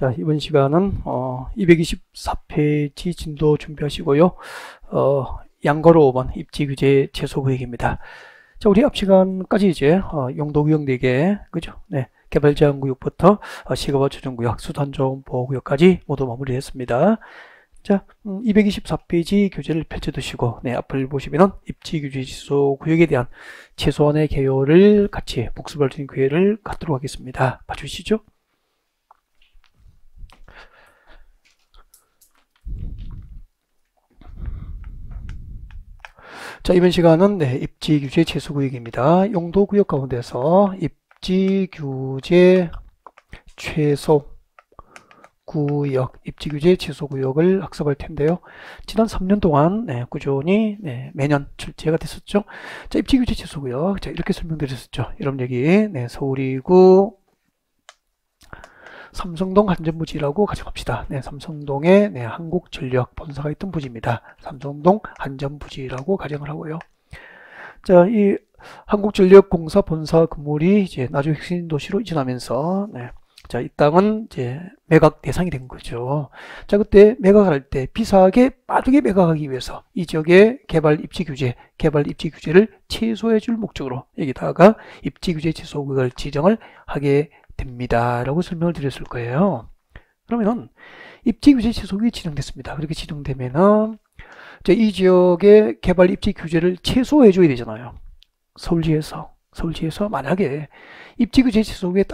자, 이번 시간은 224페이지 진도 준비하시고요. 양가로 5번 입지규제 최소구역입니다. 자, 우리 앞 시간까지 이제 용도구역 4개, 그죠? 네, 개발제한구역부터 시가와 조정구역, 수단종 보호구역까지 모두 마무리했습니다. 자, 224페이지 교재를 펼쳐두시고, 네, 앞을 보시면은 입지규제 취소구역에 대한 최소한의 개요를 같이 복습할 수 있는 기회를 갖도록 하겠습니다. 봐주시죠. 자, 이번 시간은 네, 입지규제 최소구역입니다. 용도구역 가운데서 입지규제 최소구역, 입지규제 최소구역을 학습할 텐데요. 지난 3년 동안 네, 꾸준히 매년 출제가 됐었죠. 자, 입지규제 최소구역, 자, 이렇게 설명드렸었죠. 여러분 여기 서울이구 삼성동 한전부지라고 가정합시다. 네, 삼성동에 한국전력 본사가 있던 부지입니다. 삼성동 한전부지라고 가정을 하고요. 자, 이 한국전력공사 본사 건물이 이제 나중 핵심 도시로 이전하면서, 자, 이 땅은 이제 매각 대상이 된 거죠. 자, 그때 매각할 때 비싸게 빠르게 매각하기 위해서 이 지역의 개발 입지 규제를 최소해 줄 목적으로 여기다가 입지 규제 최소구역을 지정을 하게 됩니다. 라고 설명을 드렸을 거예요. 그러면은 입지규제 최소구역이 지정됐습니다. 그렇게 지정되면은 이 지역의 개발 입지 규제를 최소해 줘야 되잖아요. 서울시에서 만약에 입지규제 최소구역에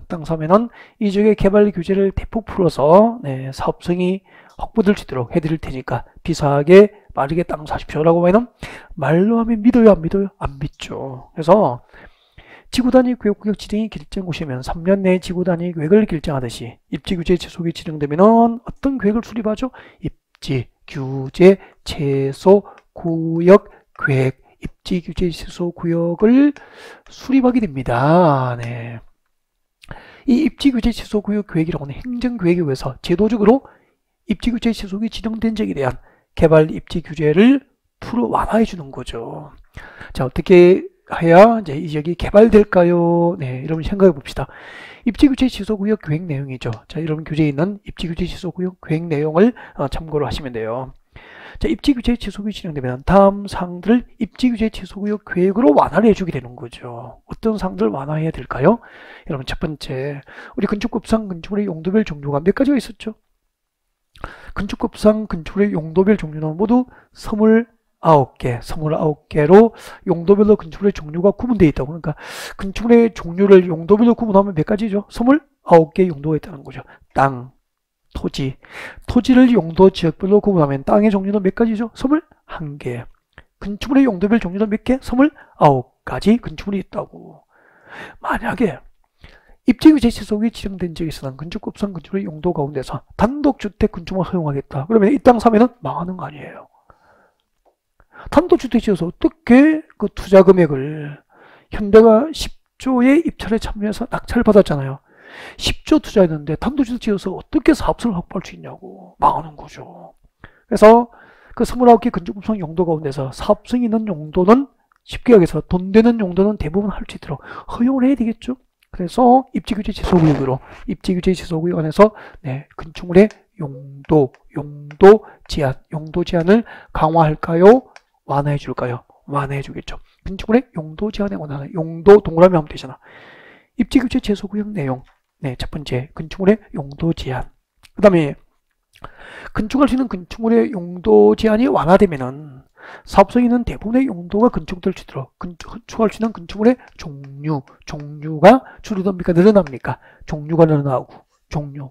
땅 사면은 이 지역의 개발 규제를 대폭 풀어서 사업성이 확보될 수 있도록 해드릴 테니까 비싸게 빠르게 땅 사십시오라고 하면 말로 하면 믿어요, 안 믿어요? 안 믿죠. 그래서 지구단위 구역 지정이 결정되시면 3년 내에 지구단위 계획을 결정하듯이 입지규제 최소구역이 지정되면 어떤 계획을 수립하죠? 입지규제 최소구역 계획, 입지규제 최소구역을 수립하게 됩니다. 네. 이 입지규제 최소구역 계획이라고 하는 행정계획에 의해서 제도적으로 입지규제 최소구역이 지정된 적에 대한 개발 입지규제를 완화해 주는 거죠. 자, 어떻게 해야 이제 이 지역이 개발될까요? 네, 여러분 생각해 봅시다. 입지규제 취소구역 계획 내용이죠. 자, 여러분 교재에 있는 입지규제 취소구역 계획 내용을 참고로 하시면 돼요. 자, 입지규제 취소구역이 진행되면 다음 사항들을 입지규제 취소구역 계획으로 완화를 해주게 되는 거죠. 어떤 사항들을 완화해야 될까요? 여러분 첫 번째, 우리 건축급상 건축물의 용도별 종류가 몇 가지가 있었죠? 건축급상 건축물의 용도별 종류는 모두 29개로 용도별로 건축물의 종류가 구분되어 있다고. 그러니까 건축물의 종류를 용도별로 구분하면 몇 가지죠? 29개 용도가 있다는 거죠. 땅, 토지를 용도 지역별로 구분하면 땅의 종류는 몇 가지죠? 21개. 건축물의 용도별 종류는 몇 개? 29가지 건축물이 있다고. 만약에 입지규제 최소구역이 지정된 지역에서는 건축급상 건축물의 용도 가운데서 단독주택 건축물을 허용하겠다. 그러면 이 땅 사면은 망하는 거 아니에요. 단독주택 지어서 어떻게 그 투자 금액을, 현대가 10조의 입찰에 참여해서 낙찰을 받았잖아요. 10조 투자했는데 단독주택 지어서 어떻게 사업성을 확보할 수 있냐고. 망하는 거죠. 그래서 그 29개 건축급상 용도 가운데서 사업성 있는 용도는 쉽게 얘기해서 돈 되는 용도는 대부분 할 수 있도록 허용을 해야 되겠죠. 그래서 입지규제 최소구역으로, 입지규제 최소구역 안에서 건축물의 용도 제한을 강화할까요? 완화해 줄까요? 완화해 주겠죠. 건축물의 용도 제한에 관한 용도 동그라미 하면 되잖아. 입지규제 최소구역 내용. 첫 번째, 건축물의 용도 제한. 그 다음에 건축할 수 있는 건축물의 용도 제한이 완화되면은 사업성 있는 대부분의 용도가 건축될 수 있도록 건축할 수 있는 건축물의 종류가 줄어듭니까? 늘어납니까? 종류가 늘어나고.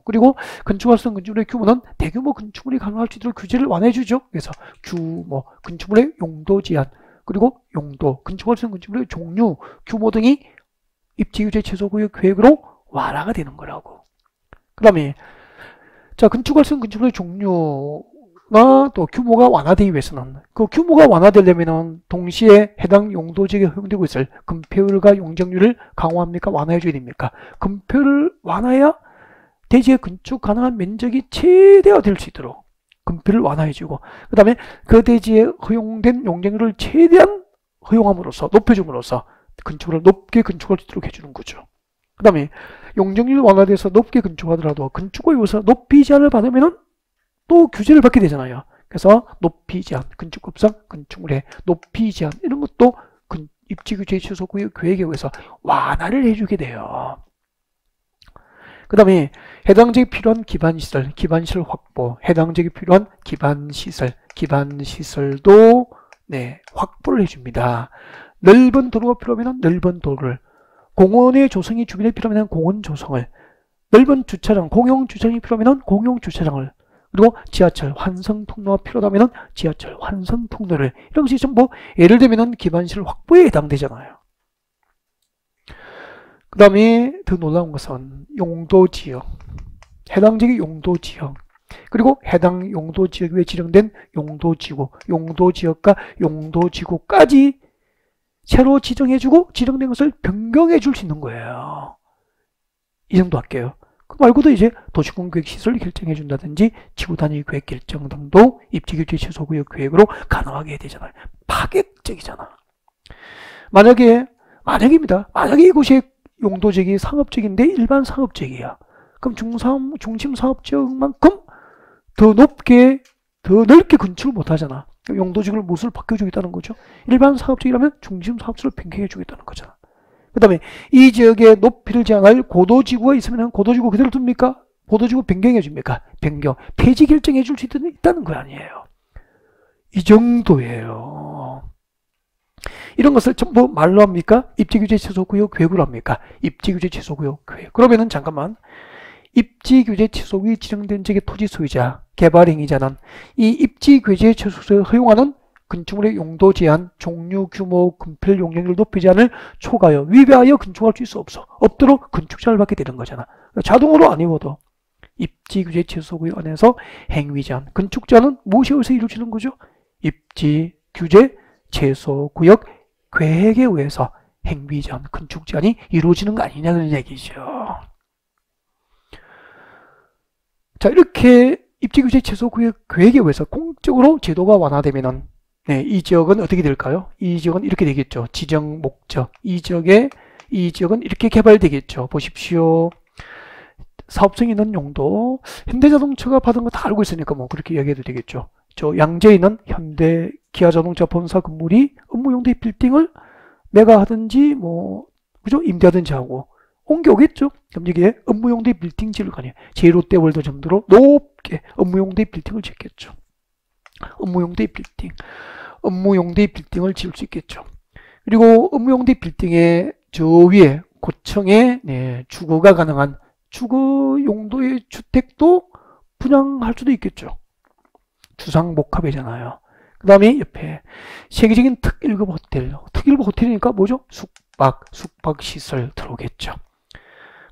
그리고 건축할 수 있는 건축물의 규모는 대규모 건축물이 가능할 수 있도록 규제를 완화해 주죠. 그래서 규모, 건축물의 용도 제한, 그리고 건축할 수 있는 건축물의 종류, 규모 등이 입지규제 최소구역 계획으로 완화가 되는 거라고. 그 다음에 자, 건축할 수 있는 건축물의 종류나 또 규모가 완화되기 위해서는, 그 규모가 완화되려면 동시에 해당 용도 지역에 허용되고 있을 건폐율과 용적률을 강화합니까? 완화해 줘야 됩니까? 건폐율을 완화해야 대지에 건축 가능한 면적이 최대화될 수 있도록 건폐를 완화해주고, 그 다음에 그 대지에 허용된 용적률을 최대한 허용함으로써, 높여줌으로써 건축을 높게 건축할 수 있도록 해주는 거죠. 그 다음에 용적률 완화돼서 높게 건축하더라도 건축과 요소 높이 제한을 받으면은 또 규제를 받게 되잖아요. 그래서 높이 제한, 건축급상, 건축물의 높이 제한 이런 것도 입지규제 취소구역 계획에 의해서 완화를 해주게 돼요. 그 다음에 해당 지역에 필요한 기반시설 확보, 해당 지역에 필요한 기반시설도 네, 확보를 해줍니다. 넓은 도로가 필요하면 넓은 도로를, 공원의 조성이 주변에 필요하면 공원 조성을, 넓은 주차장, 공용 주차장이 필요하면 공용 주차장을, 그리고 지하철 환성 통로가 필요하다면 지하철 환성 통로를, 이런 것이 전부 예를 들면 기반시설 확보에 해당되잖아요. 그 다음에 더 놀라운 것은 용도지역, 해당 지역의 용도지역, 그리고 해당 용도지역에 지정된 용도지구, 용도지역과 용도지구까지 새로 지정해주고 지정된 것을 변경해 줄 수 있는 거예요. 이 정도 할게요. 그 말고도 이제 도시공계획시설을 결정해 준다든지 지구단위 계획 결정 등도 입지규제 취소구역 계획으로 가능하게 해야 되잖아요. 파격적이잖아. 만약입니다. 만약에 이곳이 용도지역이 상업지역인데 일반 상업지역이야. 그럼 중심 상업지역만큼 더 넓게 건축을 못 하잖아. 용도지역을 무엇을 바꿔주겠다는 거죠. 일반 상업지역이라면 중심 상업지역을 변경해 주겠다는 거잖아. 그 다음에 이 지역의 높이를 제한할 고도지구가 있으면 고도지구 그대로 둡니까? 고도지구 변경해 줍니까? 변경, 폐지 결정해 줄 수 있다는 거 아니에요. 이 정도예요. 이런 것을 전부 말로 합니까? 입지규제 취소구역 계획으로 합니까? 입지규제 취소구역 계획. 그러면은 잠깐만, 입지규제 취소구역이 지정된 지역의 토지 소유자, 개발행위자는 이 입지규제 취소구역을 허용하는 건축물의 용도 제한, 종류, 규모, 건폐 용적률 높이 제한을 초과하여 위배하여 건축할 수 없도록 건축제한을 받게 되는 거잖아. 자동으로 안 입어도 입지규제 취소구역 안에서 행위 제한, 건축 제한은 무엇에 의해서 이루어지는 거죠? 입지규제 취소구역 계획에 의해서 행위 제한, 건축 제한이 이루어지는 거 아니냐는 얘기죠. 자, 이렇게 입지규제 취소구역 계획에 의해서 공적으로 제도가 완화되면은 네, 이 지역은 어떻게 될까요? 이 지역은 이렇게 되겠죠. 지정 목적. 이 지역은 이렇게 개발되겠죠. 보십시오. 사업성 있는 용도. 현대자동차가 받은 거 다 알고 있으니까 뭐 그렇게 이야기해도 되겠죠. 저 양재에 있는 현대 기아자동차 본사 건물이 업무용도의 빌딩을 내가 하든지 뭐 그죠? 임대하든지 하고 옮겨오겠죠. 그럼 여기에 업무용도의 빌딩 지을 거 아니에요. 제 롯데월드 정도로 높게 업무용도의 빌딩을 짓겠죠. 업무용도의 빌딩을 지을 수 있겠죠. 그리고 업무용도의 빌딩의 저 위에 고층에 네, 주거가 가능한 주거 용도의 주택도 분양할 수도 있겠죠. 주상복합이잖아요. 그 다음에 옆에 세계적인 특 1급 호텔. 특 1급 호텔이니까 뭐죠? 숙박시설 들어오겠죠.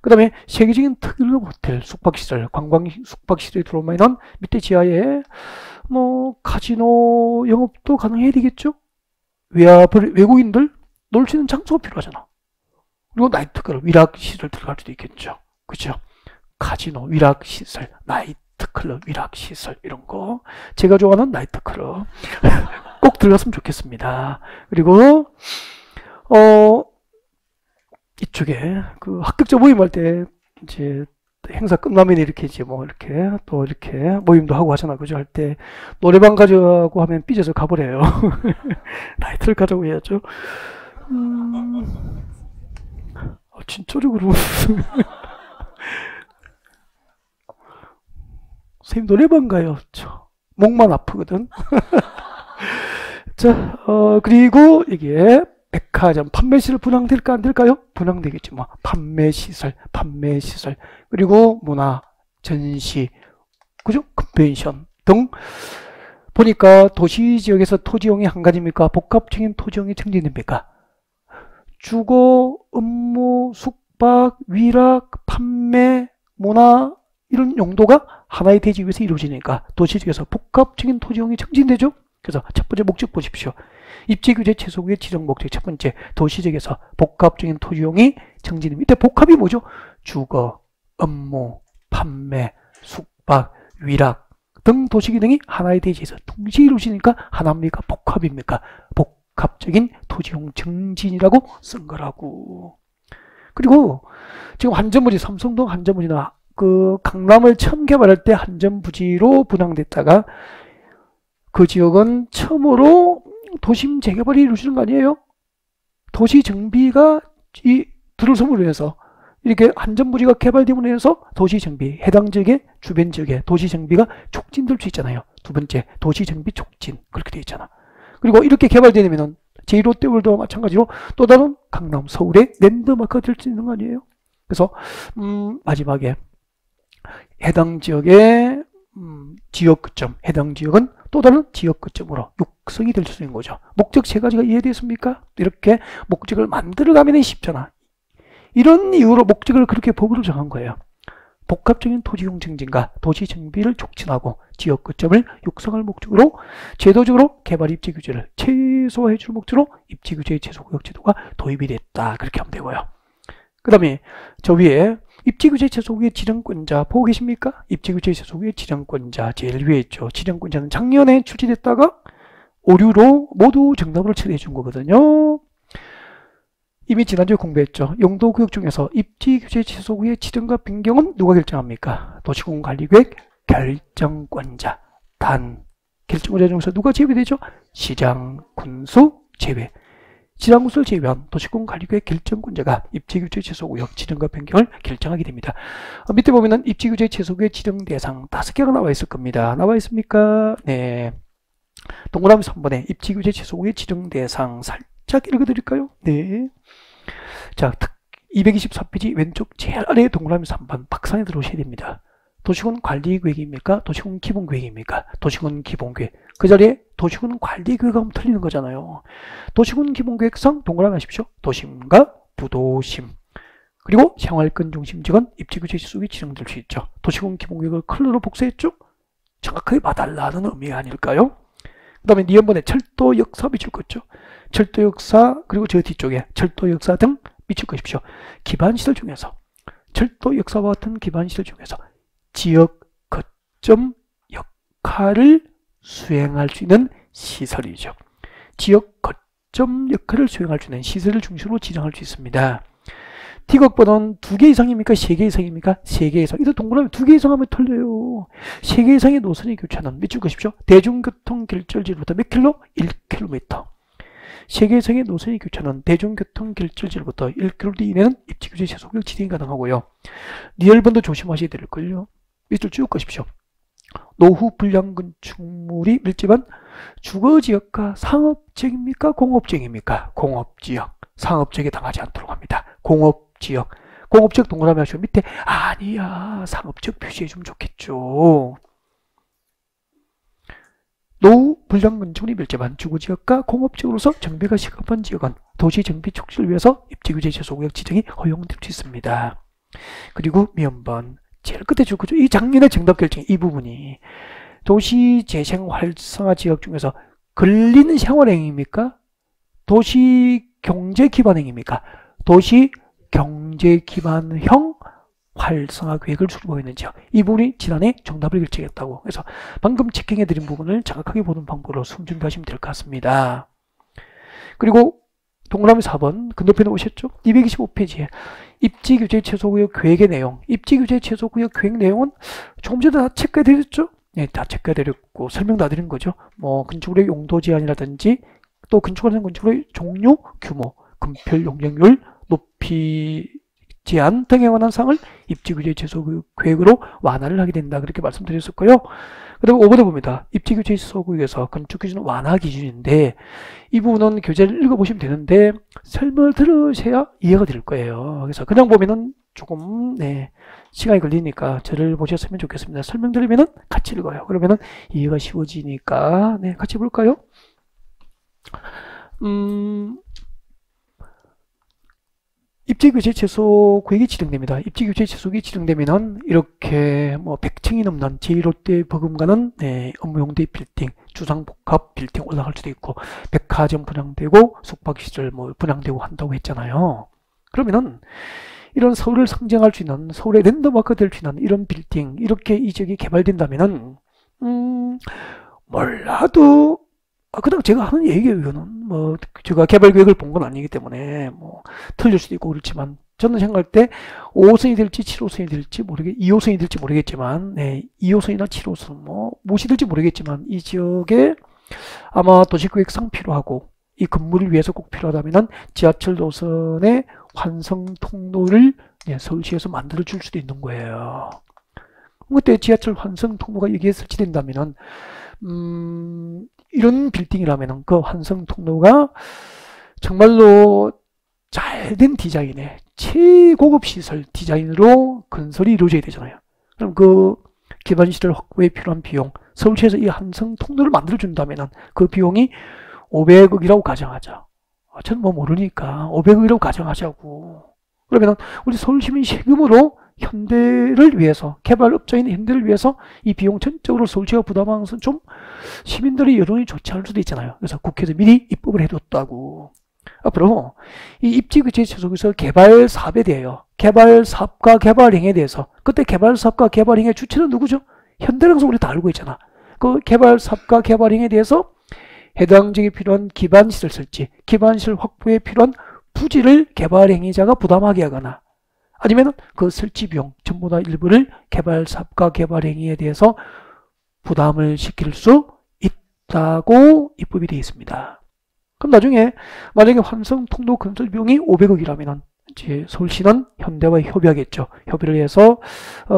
그 다음에 세계적인 특 1급 호텔, 숙박시설, 관광 숙박시설이 들어오면 밑에 지하에 뭐 카지노 영업도 가능해야 되겠죠. 외국인들 놀 수 있는 장소가 필요하잖아. 그리고 나이트클럽, 위락시설 들어갈 수도 있겠죠. 그죠? 카지노, 위락시설, 나이트클럽, 위락시설 이런 거. 제가 좋아하는 나이트클럽 꼭 들어갔으면 좋겠습니다. 그리고 이쪽에 그 합격자 모임할 때 이제 행사 끝나면 이렇게 이제 뭐 이렇게 또 이렇게 모임도 하고 하잖아. 그죠? 할 때 노래방 가자고 하면 삐져서 가버려요. 나이트를 가자고 해야죠. 진짜로. 선생님 노래방 가요. 목만 아프거든. 자, 그리고 이게 백화점, 판매시설 분양될까 안 될까요? 분양되겠죠. 뭐 판매시설. 그리고 문화, 전시, 그죠? 컨벤션 등 보니까 도시지역에서 토지용이 한 가지입니까? 복합적인 토지용이 증진됩니까? 주거, 업무, 숙박, 위락, 판매, 문화 이런 용도가 하나의 대지 위에서 이루어지니까 도시지역에서 복합적인 토지용이 증진되죠. 그래서 첫 번째 목적 보십시오. 입지규제 취소구역 지정 목적 첫 번째 도시지역에서 복합적인 토지용이 증진됩니다. 이때 복합이 뭐죠? 주거, 업무, 판매, 숙박, 위락 등 도시기능이 하나의 대지에서 동시에 이루어지니까 하나입니까? 복합입니까? 복합적인 토지용 증진이라고 쓴 거라고. 그리고 지금 한전부지, 삼성동 한전부지나 그 강남을 처음 개발할 때 한전부지로 분양됐다가 그 지역은 처음으로 도심 재개발이 이루어지는 거 아니에요? 도시 정비가 이 들어섬으로 인해서 이렇게 한전부지가 개발됨으로 인해서 도시 정비, 해당 지역의 주변 지역의 도시 정비가 촉진될 수 있잖아요. 두 번째, 도시 정비 촉진. 그렇게 되어 있잖아. 그리고 이렇게 개발되면 제1롯데월드와 마찬가지로 또 다른 강남, 서울의 랜드마크가 될 수 있는 거 아니에요? 그래서 마지막에 해당 지역의 지역 거점, 해당 지역은 또 다른 지역 거점으로 육성이 될 수 있는 거죠. 목적 세 가지가 이해됐습니까? 이렇게 목적을 만들어가면 쉽잖아. 이런 이유로 목적을 그렇게 법으로 정한 거예요. 복합적인 토지용 증진과 도시 정비를 촉진하고 지역 거점을 육성할 목적으로 제도적으로 개발 입지 규제를 최소화해 줄 목적으로 입지 규제 최소구역 제도가 도입이 됐다. 그렇게 하면 되고요. 그 다음에 저 위에 입지규제 최소구의 지정권자 보고 계십니까? 입지규제 최소구의 지정권자 제일 위에 있죠. 지정권자는 작년에 출시됐다가 오류로 모두 정답으로 처리해 준 거거든요. 이미 지난주에 공부했죠. 용도구역 중에서 입지규제 최소구의 지정과 변경은 누가 결정합니까? 도시공원관리계획 결정권자. 단 결정권자 중에서 누가 제외되죠? 시장, 군수 제외. 지방구를 제외한 도시공원관리계획 결정권자가 입지규제 최소구역 지정과 변경을 결정하게 됩니다. 밑에 보면은 입지규제 최소구역 지정 대상 5개가 나와 있을 겁니다. 나와 있습니까? 네. 동그라미 3번에 입지규제 최소구역 지정 대상 살짝 읽어드릴까요? 네. 자, 224페이지 왼쪽 제일 아래 동그라미 3번 박상에 들어오셔야 됩니다. 도시군 관리계획입니까? 도시군 기본계획입니까? 도시군 기본계획. 그 자리에 도시군 관리계획하면 틀리는 거잖아요. 도시군 기본계획상 동그라미 하십시오. 도심과 부도심. 그리고 생활권 중심 지역은 입지규제 지속이 지정될 수 있죠. 도시군 기본계획을 컬러로 복사했죠? 정확하게 봐달라는 의미가 아닐까요? 그 다음에 니은번에 철도 역사 미칠 것죠. 철도 역사 그리고 저 뒤쪽에 철도 역사 등 미칠 것이십시오. 기반시설 중에서 철도 역사와 같은 기반시설 중에서 지역 거점 역할을 수행할 수 있는 시설이죠. 지역 거점 역할을 수행할 수 있는 시설을 중심으로 지정할 수 있습니다. T각번호는 2개 이상입니까? 3개 이상입니까? 3개 이상. 이거 동그라미 2개 이상 하면 틀려요. 3개 이상의 노선이 교차하는 밑줄 것이십시오. 대중교통 길절지로부터 몇 킬로? 1km. 3개 이상의 노선이 교차하는 대중교통 길절지로부터 1km 이내는 입지규제 최소구역 지정이 가능하고요. 리얼번도 조심하셔야 될걸요. 밑줄 쭉 가십시오. 노후 불량 건축물이 밀집한 주거지역과 상업지역입니까? 공업지역입니까? 공업지역. 상업지역에 당하지 않도록 합니다. 공업지역. 공업지역 동그라미 하시고 밑에 아니야 상업지역 표시해주면 좋겠죠. 노후 불량 건축물이 밀집한 주거지역과 공업지역으로서 정비가 시급한 지역은 도시정비 촉진을 위해서 입지규제 최소구역 지정이 허용될 수 있습니다. 그리고 미연번 제일 끝에 줄 거죠. 이 작년의 정답 결정 이 부분이 도시 재생 활성화 지역 중에서 근린 생활행위입니까? 도시 경제 기반행위입니까? 도시 경제 기반형 활성화 계획을 수립하고 있는 지역. 이 부분이 지난해 정답을 결정했다고. 그래서 방금 체킹해 드린 부분을 정확하게 보는 방법으로 숨 준비하시면 될 것 같습니다. 그리고 동그라미 4번 건너편에 오셨죠? 225페이지에 입지규제 최소구역 계획의 내용. 입지규제 최소구역 계획 내용은 조금 전에 다 체크해 드렸죠? 네, 다 체크해 드렸고 설명 다 드린 거죠. 뭐 건축물의 용도 제한이라든지 또 건축하는 건축물의 종류, 규모, 건폐 용적률, 높이 제한 등에 관한 사항을 입지규제 최소구역 계획으로 완화를 하게 된다. 그렇게 말씀드렸었고요. 그 다음에 5번에 봅니다. 입지규제 최소구역에서 건축기준은 완화 기준인데 이 부분은 교재를 읽어보시면 되는데 설명을 들으셔야 이해가 될 거예요. 그래서 그냥 보면은 조금 시간이 걸리니까 저를 보셨으면 좋겠습니다. 설명 들으면은 같이 읽어요. 그러면은 이해가 쉬워지니까 같이 볼까요? 입지규제 최소구역이 지정됩니다. 입지규제 최소구역이 지정되면은 이렇게 뭐 100층이 넘는 제1롯데 버금가는 업무용대 빌딩, 주상복합 빌딩 올라갈 수도 있고 백화점 분양되고 숙박시설 뭐 분양되고 한다고 했잖아요. 그러면은 이런 서울을 상징할 수 있는 서울의 랜드마크 될 수 있는 이런 빌딩 이렇게 이 지역이 개발된다면은 몰라도 그냥 제가 하는 얘기예요. 이거는 뭐 제가 개발 계획을 본 건 아니기 때문에 뭐 틀릴 수도 있고 그렇지만 저는 생각할 때 5호선이 될지 7호선이 될지 2호선이 될지 모르겠지만, 네, 2호선이나 7호선 뭐 무엇이 될지 모르겠지만 이 지역에 아마 도시계획상 필요하고 이 건물을 위해서 꼭 필요하다면 지하철 노선의 환승 통로를 서울시에서 만들어 줄 수도 있는 거예요. 그때 지하철 환승 통로가 여기에 설치된다면 이런 빌딩이라면 그 환승 통로가 정말로 잘된 디자인의 최고급 시설 디자인으로 건설이 이루어져야 되잖아요. 그럼 그 기반 시설 확보에 필요한 비용, 서울시에서 이 환승 통로를 만들어 준다면 그 비용이 500억이라고 가정하자. 저는 뭐 모르니까 500억이라고 가정하자고. 그러면 우리 서울시민 세금으로 현대를 위해서, 개발업자인 현대를 위해서 이 비용 전적으로 서울시가 부담하는 것은 좀 시민들의 여론이 좋지 않을 수도 있잖아요. 그래서 국회에서 미리 입법을 해뒀다고. 앞으로 이 입지규제 속에서 개발 사업에 대해요. 개발 사업과 개발행위에 대해서, 그때 개발 사업과 개발행위의 주체는 누구죠? 현대라서 우리 다 알고 있잖아. 그 개발 사업과 개발행위에 대해서 해당 지역에 필요한 기반시설 설치, 기반시설 확보에 필요한 부지를 개발행위자가 부담하게 하거나 아니면 그 설치 비용 전부 다 일부를 개발 사업과 개발행위에 대해서 부담을 시킬 수 있다고 입법이 되어 있습니다. 그럼 나중에 만약에 환승 통로 건설 비용이 500억이라면 이제 서울시는 현대와 협의하겠죠. 협의를 해서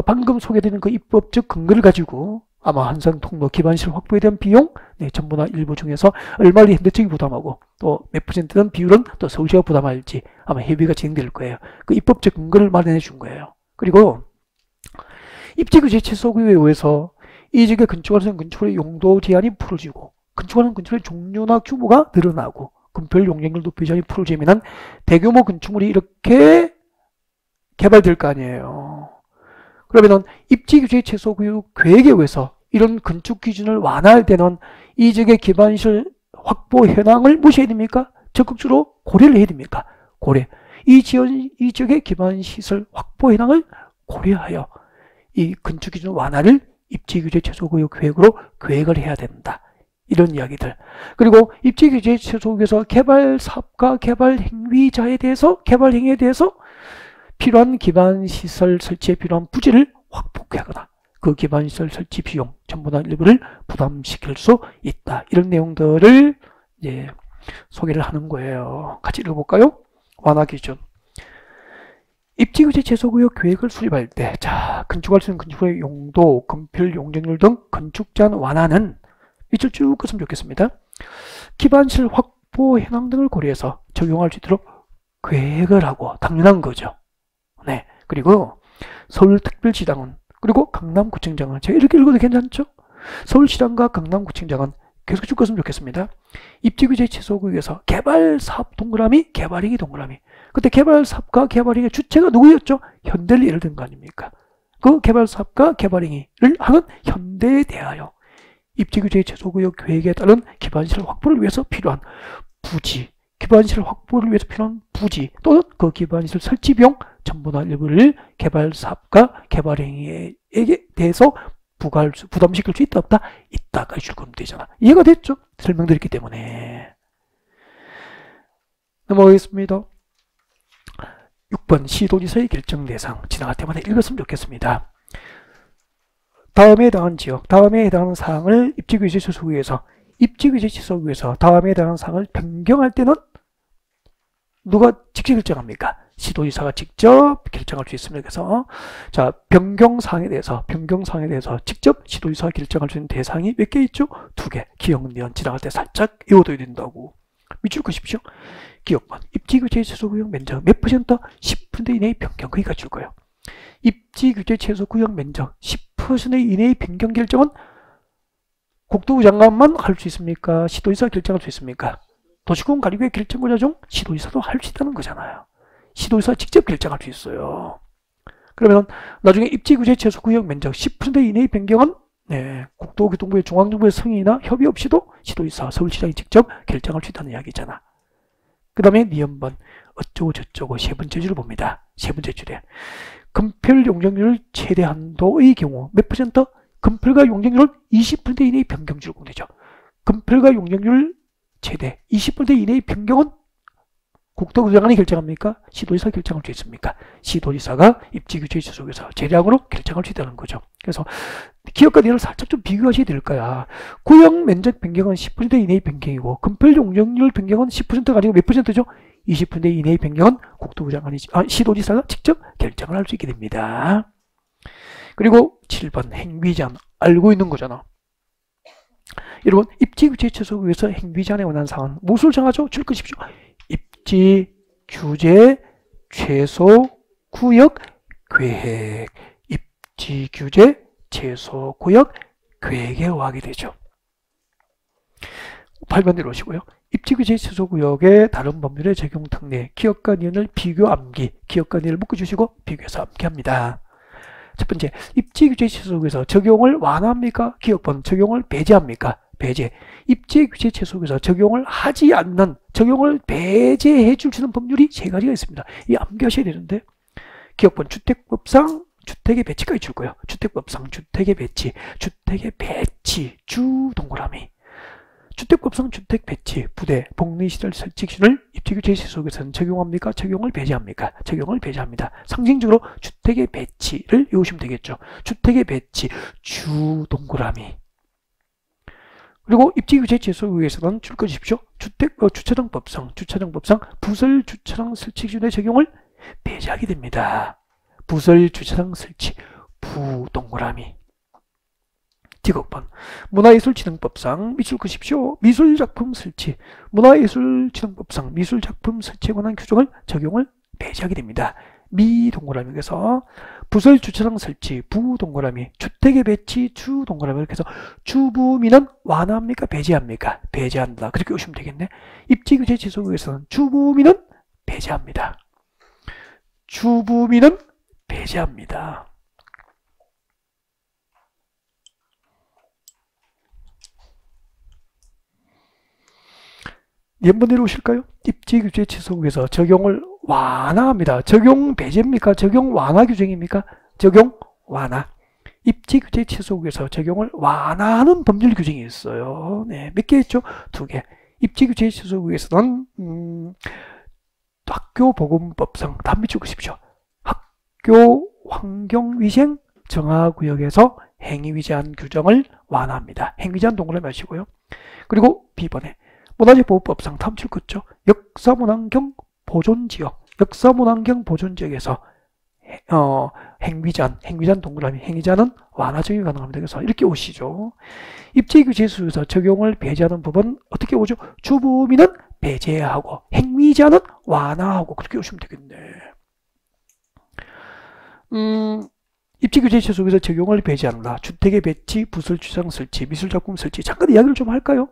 방금 소개되는 그 입법적 근거를 가지고 아마 환승 통로 기반시설 확보에 대한 비용 전부나 일부 중에서 얼마를 현대 측이 부담하고 또 몇 퍼센트는 비율은 또 서울시가 부담할지 아마 협의가 진행될 거예요. 그 입법적 근거를 마련해 준 거예요. 그리고 입지규제 최소구에 의해서 이 지역에 건축하는 건축의 용도 제한이 풀어지고 건축하는 건축의 종류나 규모가 늘어나고 건폐율 용적률 높이 제한이 풀어지면 대규모 건축물이 이렇게 개발될 거 아니에요. 그러면 입지규제 최소구역 계획에 의해서 이런 건축 기준을 완화할 때는 이 지역의 기반시설 확보 현황을 무시해야 됩니까? 적극적으로 고려를 해야 됩니까? 고려. 이 지역의 기반시설 확보 현황을 고려하여 이 건축 기준 완화를 입지규제 최소구역 계획으로 계획을 해야 된다. 이런 이야기들. 그리고 입지규제 최소구역에서 개발 사업과 개발 행위자에 대해서, 개발 행위에 대해서 필요한 기반시설 설치에 필요한 부지를 확보하거나 그 기반시설 설치 비용 전부나 일부를 부담시킬 수 있다. 이런 내용들을 이제 소개를 하는 거예요. 같이 읽어볼까요? 완화 기준. 입지규제 최소구역 계획을 수립할 때, 자, 건축할 수 있는 건축의 용도, 건폐율, 용적률 등 건축 제한 완화는 밑줄 쭉 긋으면 좋겠습니다. 기반시설 확보 현황 등을 고려해서 적용할 수 있도록 계획을 하고 당연한 거죠. 네. 그리고 서울특별시장은 그리고 강남구청장은 제가 이렇게 읽어도 괜찮죠? 서울시장과 강남구청장은 계속 쭉 긋으면 좋겠습니다. 입지규제 최소구역에서 개발사업 동그라미, 개발행위 동그라미. 그때 개발사업과 개발행위의 주체가 누구였죠? 현대를 예를 든 거 아닙니까? 그 개발사업과 개발행위를 하는 현대에 대하여 입지규제 최소구역 계획에 따른 기반시설 확보를 위해서 필요한 부지, 기반시설 확보를 위해서 필요한 부지 또는 그 기반시설 설치 비용 전부나 일부를 개발사업과 개발행위에 대해서 부담시킬 수 있다 없다? 있다까지 줄 거면 되잖아. 이해가 됐죠? 설명드렸기 때문에. 넘어가겠습니다. 6번 시도지사의 결정 대상 지나갈 때마다 읽었으면 좋겠습니다. 다음에 해당하는 지역, 다음에 해당하는 사항을 입지규제 최소구역에서 다음에 해당하는 사항을 변경할 때는 누가 직접 결정합니까? 시도지사가 직접 결정할 수 있습니다. 그래서 자, 변경사항에 대해서 직접 시도지사가 결정할 수 있는 대상이 몇 개 있죠? 2개. 기억년 지나갈 때 살짝 외워둬야 된다고. 밑줄 그십시오. 기억번. 입지규제 최소구역 면적 몇 퍼센트? 10% 이내의 변경. 거기까지 줄 거예요. 입지규제 최소구역 면적 10% 이내의 변경 결정은 국토부 장관만 할 수 있습니까? 시도지사가 결정할 수 있습니까? 도시공사관리구역 결정권자 중 시도지사도 할 수 있다는 거잖아요. 시도지사가 직접 결정할 수 있어요. 그러면 나중에 입지규제 최소구역 면적 10% 이내의 변경은 국토교통부의 중앙정부의 승인이나 협의 없이도 시도지사, 서울시장이 직접 결정할 수 있다는 이야기잖아. 그 다음에 니은번 어쩌고 저쩌고 세 번째 줄을 봅니다. 세 번째 줄에 건폐율 용적률 최대 한도의 경우 몇 퍼센트? 건폐율과 용적률 20% 이내의 변경 줄공되죠. 건폐율과 용적률 최대 20% 이내의 변경은 국토부장관이 결정합니까? 시도지사가 결정할 수 있습니까? 시도지사가 입지규제 지속에서 재량으로 결정할 수 있다는 거죠. 그래서 기업과 내를 살짝 좀 비교하셔야 될 거야. 구역 면적 변경은 10% 이내의 변경이고 건폐 용적률 변경은 10%가 아니고 몇 %죠? 20% 이내의 변경은 국토부장관이 시도지사가 직접 결정을 할 수 있게 됩니다. 그리고 7번 행위제한 알고 있는 거잖아. 여러분 입지규제 취소하기 위해서 행위제한에 관한 사항은 무엇을 정하죠? 줄 것이죠. 입지 규제 최소 구역 계획. 입지 규제 최소 구역 계획에 의하게 되죠. 8번대로 오시고요. 입지 규제 최소 구역의 다른 법률의 적용 특례. 기업과 니은을 비교 암기. 기업과 니은을 묶어주시고 비교해서 암기합니다. 첫 번째, 입지 규제 최소구에서 적용을 완화합니까? 기업은 적용을 배제합니까? 배제. 입지 규제 최소구에서 적용을 하지 않는, 적용을 배제해 줄 수 있는 법률이 세 가지가 있습니다. 이 암기하셔야 되는데, 기업은 주택법상 주택의 배치까지 줄 거예요. 주택법상 주택의 배치, 주택의 배치, 주 동그라미. 주택법상 주택 배치, 부대, 복리시설 설치 기준을 입지규제 최소구에서는 적용합니까? 적용을 배제합니까? 적용을 배제합니다. 상징적으로 주택의 배치를 외우시면 되겠죠. 주택의 배치, 주 동그라미. 그리고 입지규제 최소구에서는 줄 것이십시오. 주차장법상 부설 주차장 설치 기준의 적용을 배제하게 됩니다. 부설 주차장 설치, 부 동그라미. 직업번 문화예술진흥법상 미술 것이십시오. 미술작품 설치, 문화예술진흥법상 미술작품 설치에 관한 규정을 적용을 배제하게 됩니다. 미 동그라미에서 부설 주차장 설치, 부 동그라미, 주택의 배치, 주 동그라미. 이렇게 해서 주부민은 완화합니까? 배제합니까? 배제한다. 그렇게 오시면 되겠네. 입지규제 취소구에서는 주부민은 배제합니다. 주부민은 배제합니다. 연번대로 오실까요? 입지규제 취소구에서 적용을 완화합니다. 적용 배제입니까? 적용 완화 규정입니까? 적용 완화. 입지규제 취소구에서 적용을 완화하는 법률 규정이 있어요. 네, 몇 개 있죠? 2개. 입지규제 취소구에서는 학교보건법상 다 밑줄 그십시오. 학교 환경위생 정화구역에서 행위제한 규정을 완화합니다. 행위제한 동그라미 하시고요. 그리고 B번에 문화재보호법상 다음 줄 것죠. 역사문화환경 보존지역, 역사문화환경 보존지역에서 행위제한 동그라미, 행위제한은 완화 적용이 가능합니다. 그래서 이렇게 오시죠. 입지규제에서 적용을 배제하는 법은 어떻게 오죠? 주부민은 배제하고 행위제한은 완화하고 그렇게 오시면 되겠네. 입지규제 최소에서 적용을 배제한다. 주택의 배치, 부설 주차장 설치, 미술작품 설치. 잠깐 이야기를 좀 할까요?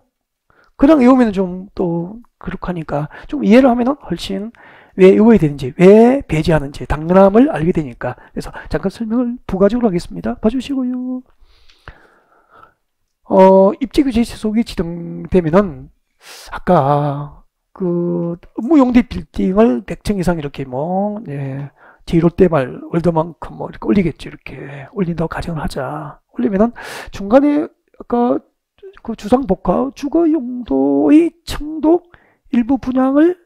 그냥 외우면 좀 또 그렇고 하니까 좀 이해를 하면은 훨씬 왜 외워야 되는지, 왜 배제하는지 당연함을 알게 되니까. 그래서 잠깐 설명을 부가적으로 하겠습니다. 봐주시고요. 입지규제 최소기 지정되면은 아까 그 업무용대 빌딩을 100층 이상 이렇게 뭐 디롯데말 월드만큼 뭐 이렇게 올리겠죠. 이렇게 올린다고 가정을 하자. 올리면은 중간에 아까 그 주상복합 주거 용도의 층도 일부 분양을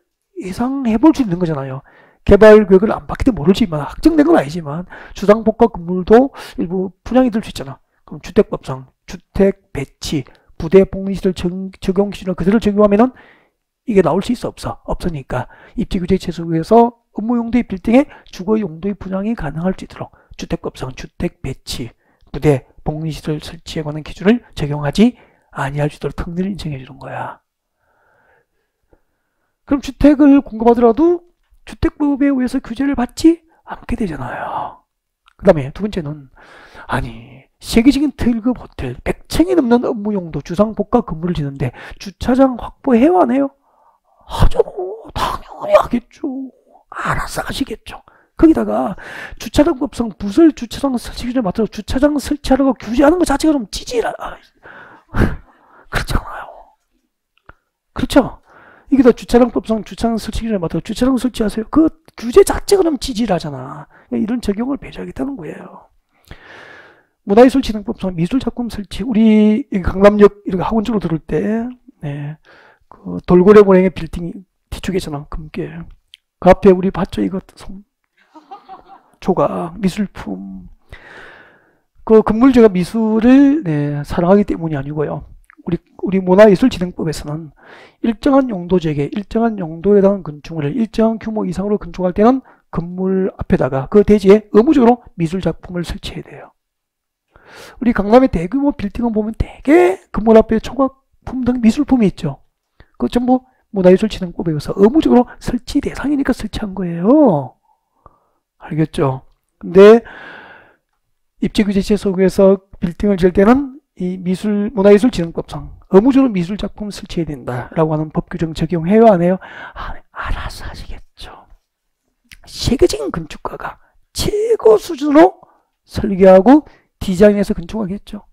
예상해 볼 수 있는 거잖아요. 개발 계획을 안 받기도 모르지만 확정된 건 아니지만 주상복합 건물도 일부 분양이 될 수 있잖아. 그럼 주택법상 주택 배치 부대 복리시설 적용 기준을 그대로 적용하면은 이게 나올 수 있어 없어? 없으니까 입지규제 최소구에서 업무용도의 빌딩에 주거용도의 분양이 가능할 수 있도록 주택법상 주택 배치 부대 복리시설 설치에 관한 기준을 적용하지 아니할 수 있도록 특례를 인정해 주는 거야. 그럼 주택을 공급하더라도 주택법에 의해서 규제를 받지 않게 되잖아요. 그 다음에 두 번째는 아니 세계적인 특급 호텔 100층이 넘는 업무용도 주상복합 건물을 짓는데 주차장 확보해야 하네요. 하죠. 당연히 하겠죠. 알아서 하시겠죠. 거기다가 주차장법상 부설 주차장 설치 기준에 맞춰서 주차장 설치하라고 규제하는 것 자체가 좀 찌질하. 그렇잖아요. 그렇죠? 이게 다 주차장법상 주차장 설치 기준에 맞춰서 주차장 설치하세요. 그 규제 자체가 좀 찌질하잖아. 이런 적용을 배제하겠다는 거예요. 문화예술진흥법상 미술작품 설치. 우리 강남역 이렇게 학원 쪽으로 들을 때, 그 돌고래 모양의 빌딩 뒤쪽에서는 금괴. 그 앞에 우리 봤죠? 이거 조각, 미술품. 그 금물제가 미술을 사랑하기 때문이 아니고요. 우리 문화예술진흥법에서는 일정한 용도지역에 일정한 용도에 대한 건축물을 일정한 규모 이상으로 건축할 때는 건물 앞에다가 그 대지에 의무적으로 미술 작품을 설치해야 돼요. 우리 강남의 대규모 빌딩을 보면 대개 건물 앞에 조각품 등 미술품이 있죠. 그 전부 문화예술진흥법에 의해서 의무적으로 설치 대상이니까 설치한 거예요. 알겠죠? 근데 입지규제체 속에서 빌딩을 지을 때는 이 문화예술진흥법상 의무적으로 미술작품을 설치해야 된다라고 하는 법규정 적용해요, 안 해요? 알아서 하시겠죠. 세계적인 건축가가 최고 수준으로 설계하고 디자인해서 건축하겠죠.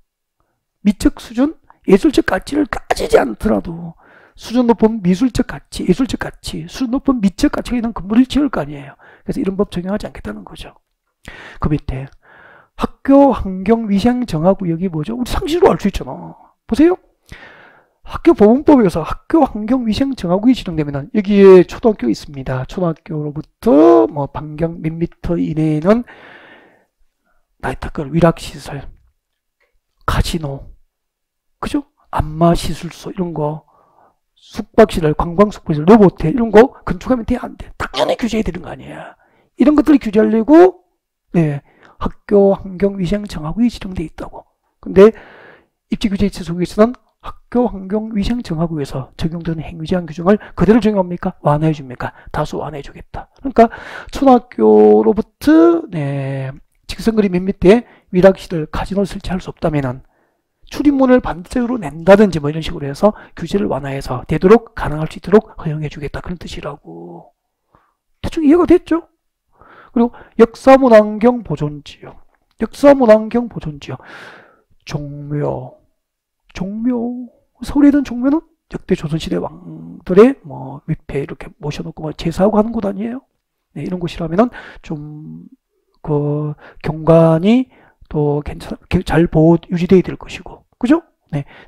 미적 수준, 예술적 가치를 가지지 않더라도 수준 높은 미술적 가치, 예술적 가치, 수준 높은 미적 가치가 있는 건물을 지을 거 아니에요. 그래서 이런 법 적용하지 않겠다는 거죠. 그 밑에 학교 환경 위생 정화구역이 뭐죠? 우리 상식으로 알 수 있잖아. 보세요. 학교 보건법에 의해서 학교 환경 위생 정화구역이 지정되면 여기에 초등학교 있습니다. 초등학교로부터 뭐 반경 몇 미터 이내에는 나이트클럽, 위락시설, 카지노, 그죠? 안마시술소 이런 거, 숙박시설, 관광숙박시설, 로봇텔 이런 거 건축하면 돼? 안 돼? 당연히 규제해야 되는 거 아니야. 이런 것들을 규제하려고 학교 환경위생 정화구역이 지정되어 있다고. 근데 입지규제체 속에서는 학교 환경위생 정화구역에서 적용되는 행위 제한 규정을 그대로 적용합니까? 완화해 줍니까? 다소 완화해 주겠다. 그러니까 초등학교로부터 직선거리 몇 미터에 위락시설, 카지노를 설치할 수 없다면은 출입문을 반대쪽으로 낸다든지 뭐 이런 식으로 해서 규제를 완화해서 되도록 가능할 수 있도록 허용해 주겠다. 그런 뜻이라고. 대충 이해가 됐죠? 그리고 역사문화환경 보존지역. 역사문화환경 보존지역. 종묘. 서울에 있는 종묘는 역대 조선시대 왕들의 뭐 위패 이렇게 모셔놓고 뭐 제사하고 하는 곳 아니에요? 이런 곳이라면은 좀 그 경관이 또 잘 유지되어야 될 것이고, 그죠?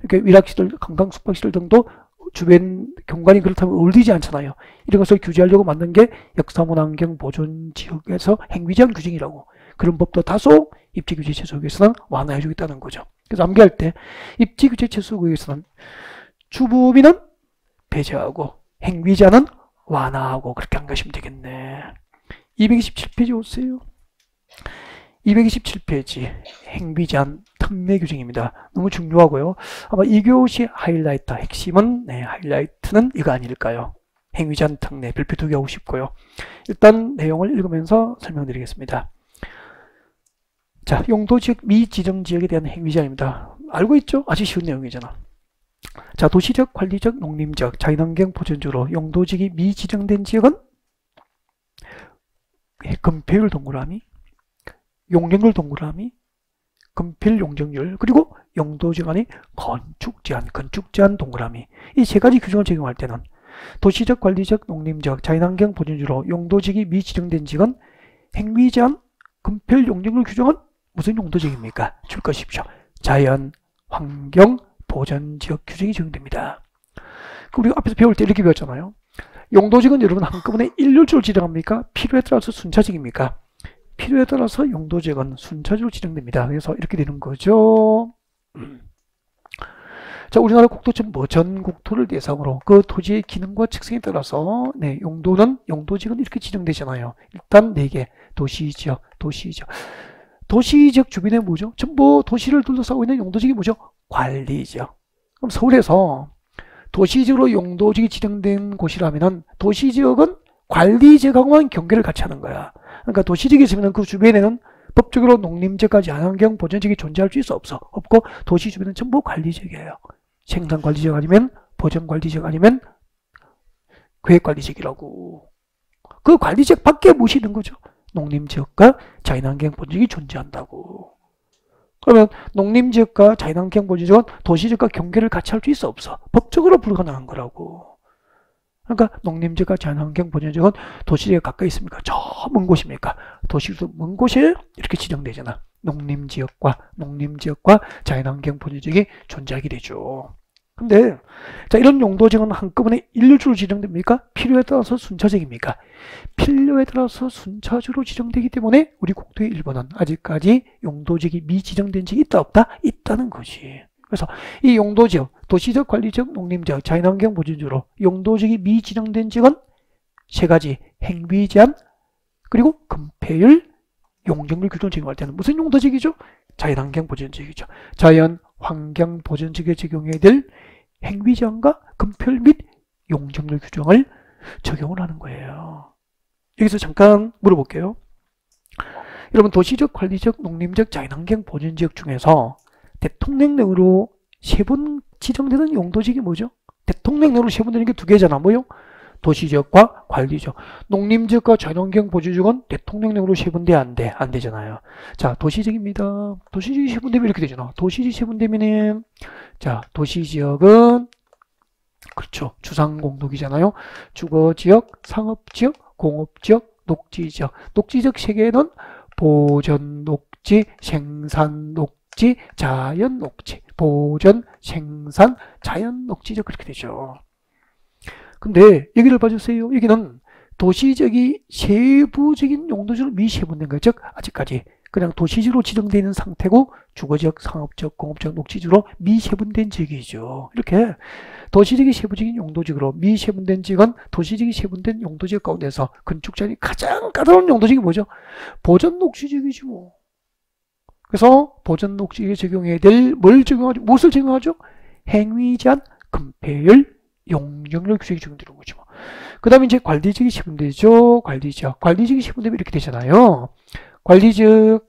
이렇게 위락시설, 관광 숙박시설 등도 주변 경관이 그렇다면 어울리지 않잖아요. 이런 것을 규제하려고 만든 게 역사문화환경 보존지역에서 행위제한 규정이라고. 그런 법도 다소 입지규제체 속에서는 완화해 주겠다는 거죠. 그래서 암기할 때 입지규제체 속에서는 주부비는 배제하고 행위자는 완화하고 그렇게 안가시면 되겠네. 227페이지 오세요. 227페이지 행위제한 특례 규정입니다. 너무 중요하고요. 아마 2교시 하이라이트, 핵심은 하이라이트는 이거 아닐까요? 행위제한 특례 별표 2개 하고 싶고요. 일단 내용을 읽으면서 설명드리겠습니다. 자, 용도지역 미지정지역에 대한 행위제한입니다. 알고 있죠? 아주 쉬운 내용이잖아. 자, 도시적, 관리적, 농림적, 자연환경 보존지로 용도지역이 미지정된 지역은 건폐율 동그라미, 용적률 동그라미, 건폐율 용적률, 그리고 용도지역 안에 건축제한 동그라미. 이 세 가지 규정을 적용할 때는 도시적, 관리적, 농림적, 자연환경 보존지로 용도지역이 미지정된 지역은 행위제한, 건폐율 용적률 규정은 무슨 용도지역입니까? 줄 것이십시오. 자연, 환경, 보존지역 규정이 적용됩니다. 우리가 앞에서 배울 때 이렇게 배웠잖아요. 용도지역은 여러분 한꺼번에 일률적으로 지정합니까? 필요에 따라서 순차적입니까? 필요에 따라서 용도지역은 순차적으로 지정됩니다. 그래서 이렇게 되는 거죠. 자, 우리나라 국토처는 전 국토를 대상으로 그 토지의 기능과 특성에 따라서 용도지역은 이렇게 지정되잖아요. 일단 4개. 도시지역. 도시지역 주변에 뭐죠? 전부 도시를 둘러싸고 있는 용도지역이 뭐죠? 관리지역. 그럼 서울에서 도시지역으로 용도지역이 지정된 곳이라면은 도시지역은 관리지역하고만 경계를 같이 하는 거야. 그러니까 도시지역이 있으면 그 주변에는 법적으로 농림지역까지 환경 보존지역이 존재할 수 있어 없어? 없고 도시 주변은 전부 관리지역이에요. 생산관리지역 아니면 보존관리지역 아니면 계획관리지역이라고. 그 관리지역 밖에 무엇이 있는 거죠? 농림지역과 자연환경 보존지역이 존재한다고. 그러면 농림지역과 자연환경 보존지역은 도시지역과 경계를 같이 할 수 있어 없어? 법적으로 불가능한 거라고. 그러니까 농림지역과 자연환경 보존지역은 도시지역에 가까이 있습니까? 저 먼 곳입니까? 도시도 먼 곳에 이렇게 농림지역과 자연환경 보존지역이 존재하게 되죠. 근데 자, 이런 용도징은 한꺼번에 일률적으로 지정됩니까? 필요에 따라서 순차적입니까? 필요에 따라서 순차적으로 지정되기 때문에 우리 국토의 1번은 아직까지 용도직이 미지정된 적이 있다 없다? 있다는 것이. 그래서 이 용도지역, 도시적, 관리적, 농림지역, 자연환경 보존지역으로 용도직이 미지정된 지역은 세 가지: 행위 제한, 그리고 금폐율, 용적률 규정 적용할 때는 무슨 용도직이죠? 자연환경 보존지역이죠. 자연환경 보존지역에 적용해야 될 행위 제한과 금폐율 및 용적률 규정을 적용을 하는 거예요. 여기서 잠깐 물어볼게요. 여러분, 도시적, 관리적, 농림적, 자연환경 보존지역 중에서 대통령령으로 세 번 지정되는 용도지역이 뭐죠? 대통령령으로 세분되는 게 두 개잖아. 뭐요? 도시지역과 관리지역. 농림지역과 자연환경 보존지역은 대통령령으로 세분돼 안 돼? 안 되잖아요. 자, 도시지역입니다. 도시지역이 세분되면 이렇게 되잖아. 도시지역이 세분되면은, 자, 도시지역은 그렇죠. 주상공독이잖아요. 주거지역, 상업지역, 공업지역, 녹지지역. 녹지지역 세 개는 보전녹지, 생산녹지, 자연녹지. 보전, 생산, 자연녹지지역 그렇게 되죠. 근데 여기를 봐주세요. 여기는 도시적이 세부적인 용도적으로 미세분된 거예요. 즉 아직까지 그냥 도시지로 지정되어 있는 상태고 주거지역, 상업지역, 공업지역, 녹지지로 미세분된 지역이죠. 이렇게 도시적이 세부적인 용도지역으로 미세분된 지역은 도시적이 세분된 용도지역 가운데서 건축자리 가장 까다로운 용도지역이 뭐죠? 보전녹지지역이지 뭐. 그래서 보전녹지지역에 적용해야 될 뭘 적용하죠? 무엇을 적용하죠? 행위 제한, 금폐율, 용적률 규정이 적용되는 거죠. 그 다음에 이제 관리지역이 세분되죠. 관리지역. 관리지역이 세분되면 이렇게 되잖아요. 관리지역이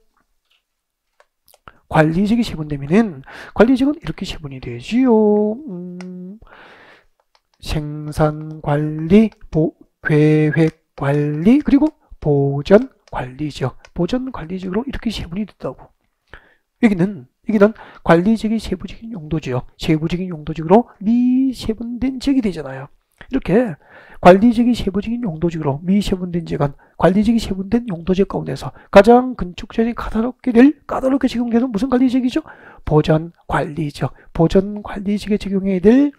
세분되면은, 관리지역은 이렇게 세분이 되지요. 생산관리, 계획관리, 그리고 보전관리지역. 보전관리지역으로 이렇게 세분이 됐다고. 여기는 관리지역이 세부적인 용도지역, 세부적인 용도지역으로 미세분된 지역이 되잖아요. 이렇게 관리지역이 세부적인 용도지역으로 미세분된 지역은 관리지역이 세분된 용도지역 가운데서 가장 건축자리 까다롭게 적용되는 무슨 관리지역이죠? 보전관리지역. 보전관리지역에 적용해야 될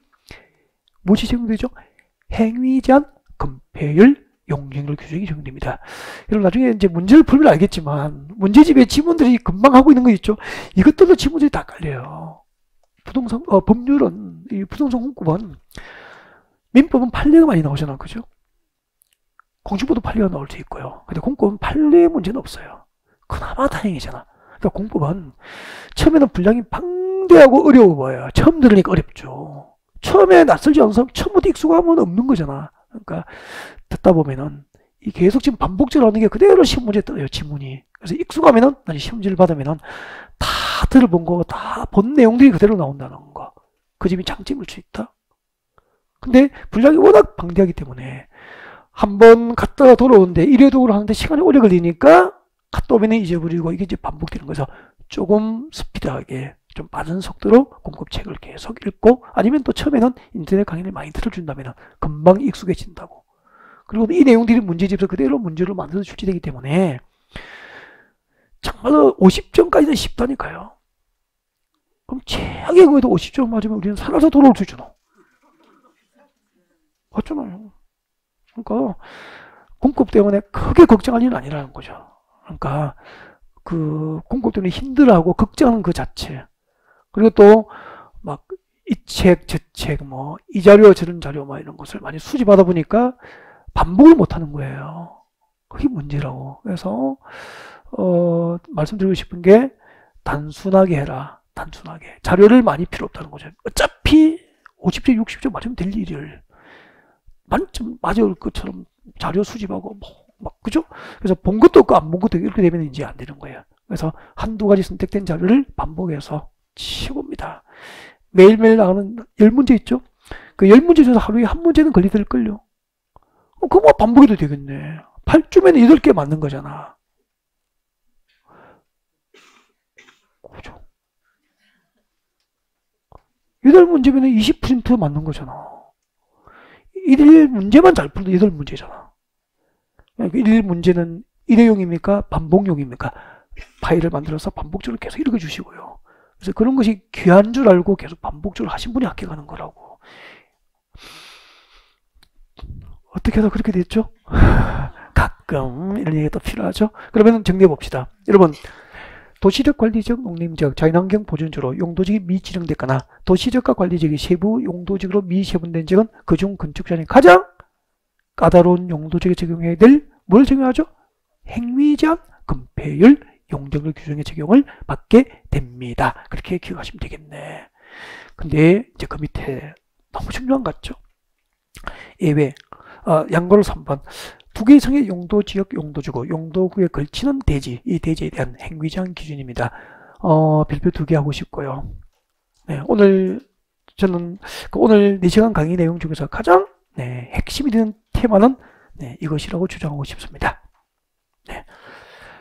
무엇이 적용되죠? 행위 제한, 금폐율, 용적률 규정이 적용됩니다. 여러분 나중에 이제 문제를 풀면 알겠지만 문제집에 지문들이 금방 하고 있는 거 있죠. 이것들도 지문들이 다 깔려요. 부동산 법률은 이 부동산 공급은 민법은 판례가 많이 나오잖아, 그죠? 공시법도 판례가 나올 수 있고요. 근데 공법은 판례 문제는 없어요. 그나마 다행이잖아. 그러니까 공법은 처음에는 분량이 방대하고 어려워 보여요. 처음 들으니까 어렵죠. 처음에 낯설지 않은 사람 처음부터 익숙하면 없는 거잖아. 그러니까 듣다 보면은 이 계속 지금 반복적으로 하는 게 그대로 시험 문제에 떠요, 지문이. 그래서 익숙하면은 나중에 시험지를 받으면은 다 들어본 거, 다 본 내용들이 그대로 나온다는 거. 그 점이 장점일 수 있다. 근데 분량이 워낙 방대하기 때문에 한번 갔다가 돌아오는데 이래독으로 하는데 시간이 오래 걸리니까 갔다 오면 잊어버리고 이게 이제 반복되는 거죠. 조금 스피드하게 좀 빠른 속도로 공급책을 계속 읽고 아니면 또 처음에는 인터넷 강의를 많이 들어준다면 금방 익숙해진다고. 그리고 이 내용들이 문제집에서 그대로 문제로 만들어서 출제되기 때문에 정말로 50점까지는 쉽다니까요. 그럼 최악의 경우에도 50점 맞으면 우리는 살아서 돌아올 수 있잖아. 맞잖아요. 그러니까 공급 때문에 크게 걱정할 일은 아니라는 거죠. 그러니까 그 공급 때문에 힘들어하고 걱정하는 그 자체. 그리고 또 막 이 책, 저 책, 뭐 이 자료, 저런 자료 막 이런 것을 많이 수집하다 보니까 반복을 못 하는 거예요. 그게 문제라고. 그래서 말씀드리고 싶은 게 단순하게 해라. 단순하게. 자료를 많이 필요 없다는 거죠. 어차피 50점, 60점 맞으면 될 일을 만점 맞을 것처럼 자료 수집하고 막 그죠? 그래서 본 것도 없고 안 본 것도 이렇게 되면 이제 안 되는 거예요. 그래서 한두 가지 선택된 자료를 반복해서 최고입니다. 매일매일 나가는 10문제 있죠? 그 10문제 중에서 하루에 한 문제는 걸리더걸요. 그거 뭐 반복해도 되겠네. 8주면 8개 맞는 거잖아. 그죠? 8문제면 20% 맞는 거잖아. 1일 문제만 잘 풀어도 8문제잖아. 그러니까 1일 문제는 일회용입니까? 반복용입니까? 파일을 만들어서 반복적으로 계속 읽어주시고요. 그래서 그런 것이 귀한 줄 알고 계속 반복적으로 하신 분이 학교 가는 거라고. 어떻게 하다 그렇게 됐죠? 가끔 이런 얘기가 또 필요하죠. 그러면 정리해 봅시다. 여러분, 도시적, 관리적, 농림적, 자연환경 보존적으로 용도지역이 미지정됐거나 도시적과 관리지역이 세부 용도지역으로 미세분된 지역은 그중 건축자는 가장 까다로운 용도지역에 적용해야 될 뭘 적용하죠? 행위제한, 건폐율, 용적률 규정의 적용을 받게 됩니다. 그렇게 기억하시면 되겠네. 근데 이제 그 밑에 너무 중요한 것 같죠? 예외, 양보를 3번. 두 개 이상의 용도지역, 용도주거, 용도구에 걸치는 대지, 이 대지에 대한 행위제한 기준입니다. 별표 2개 하고 싶고요. 네, 오늘 저는 오늘 4시간 강의 내용 중에서 가장 핵심이 되는 테마는 이것이라고 주장하고 싶습니다. 네,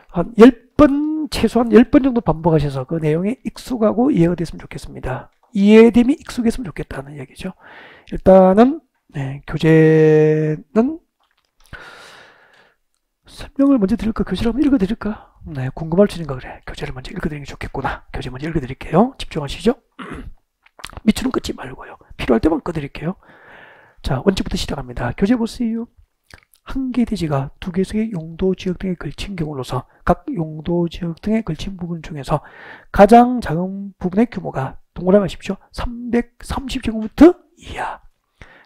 한 10번, 최소한 10번 정도 반복하셔서 그 내용에 익숙하고 이해가 됐으면 좋겠습니다. 이해됨이 익숙했으면 좋겠다는 얘기죠. 일단은 교재는 설명을 먼저 드릴까? 교재를 한번 읽어드릴까? 궁금할 수 있는가 그래. 교재를 먼저 읽어드리는 게 좋겠구나. 교재 먼저 읽어드릴게요. 집중하시죠. 밑줄은 끊지 말고요. 필요할 때만 꺼드릴게요. 자, 원칙부터 시작합니다. 교재 보세요. 한 개 대지가 두 개 이상의 용도지역 등에 걸친 경우로서 각 용도지역 등에 걸친 부분 중에서 가장 작은 부분의 규모가 동그라미 하십시오. 330제곱미터 이하.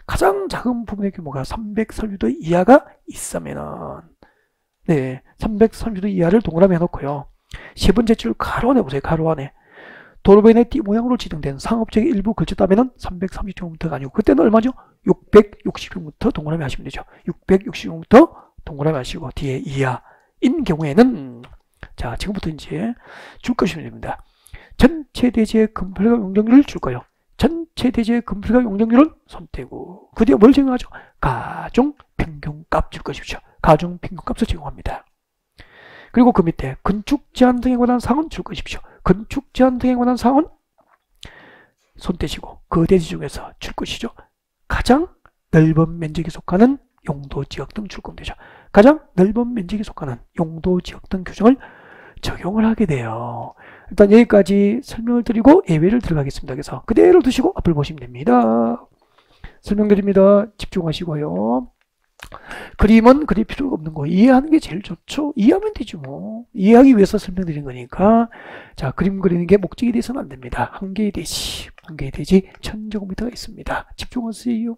가장 작은 부분의 규모가 330제곱미터 이하가 있으면은 330도 이하를 동그라미 해놓고요. 세 번째 줄 가로 안에 보세요. 가로 안에 도로변의 띠 모양으로 지정된 상업지역의 일부 걸쳤다면 330제곱미터가 아니고 그때는 얼마죠? 660제곱미터 동그라미 하시면 되죠. 660제곱미터 동그라미 하시고 뒤에 이하인 경우에는 자, 지금부터 이제 줄 것이면 됩니다. 전체 대지의 건폐가 용적률을 줄 거예요. 전체 대지의 건폐가 용적률은 선택후. 그 뒤에 뭘 적용하죠? 가중 평균값 줄 것이죠. 가중 평균값을 제공합니다. 그리고 그 밑에 건축 제한 등에 관한 사항은 줄 것이죠. 건축 제한 등에 관한 사항은 손대시고 그 대지 중에서 줄 것이죠. 가장 넓은 면적에 속하는 용도지역 등 줄 겁니다. 가장 넓은 면적에 속하는 용도지역 등 규정을 적용을 하게 돼요. 일단 여기까지 설명을 드리고 예외를 들어가겠습니다. 그래서 그대로 두시고 앞을 보시면 됩니다. 설명드립니다. 집중하시고요. 그림은 그릴 필요가 없는 거 이해하는 게 제일 좋죠. 이해하면 되죠. 뭐 이해하기 위해서 설명드린 거니까. 자, 그림 그리는 게 목적이 돼서는 안 됩니다. 한 개의 대지 1000제곱미터가 있습니다. 집중하세요.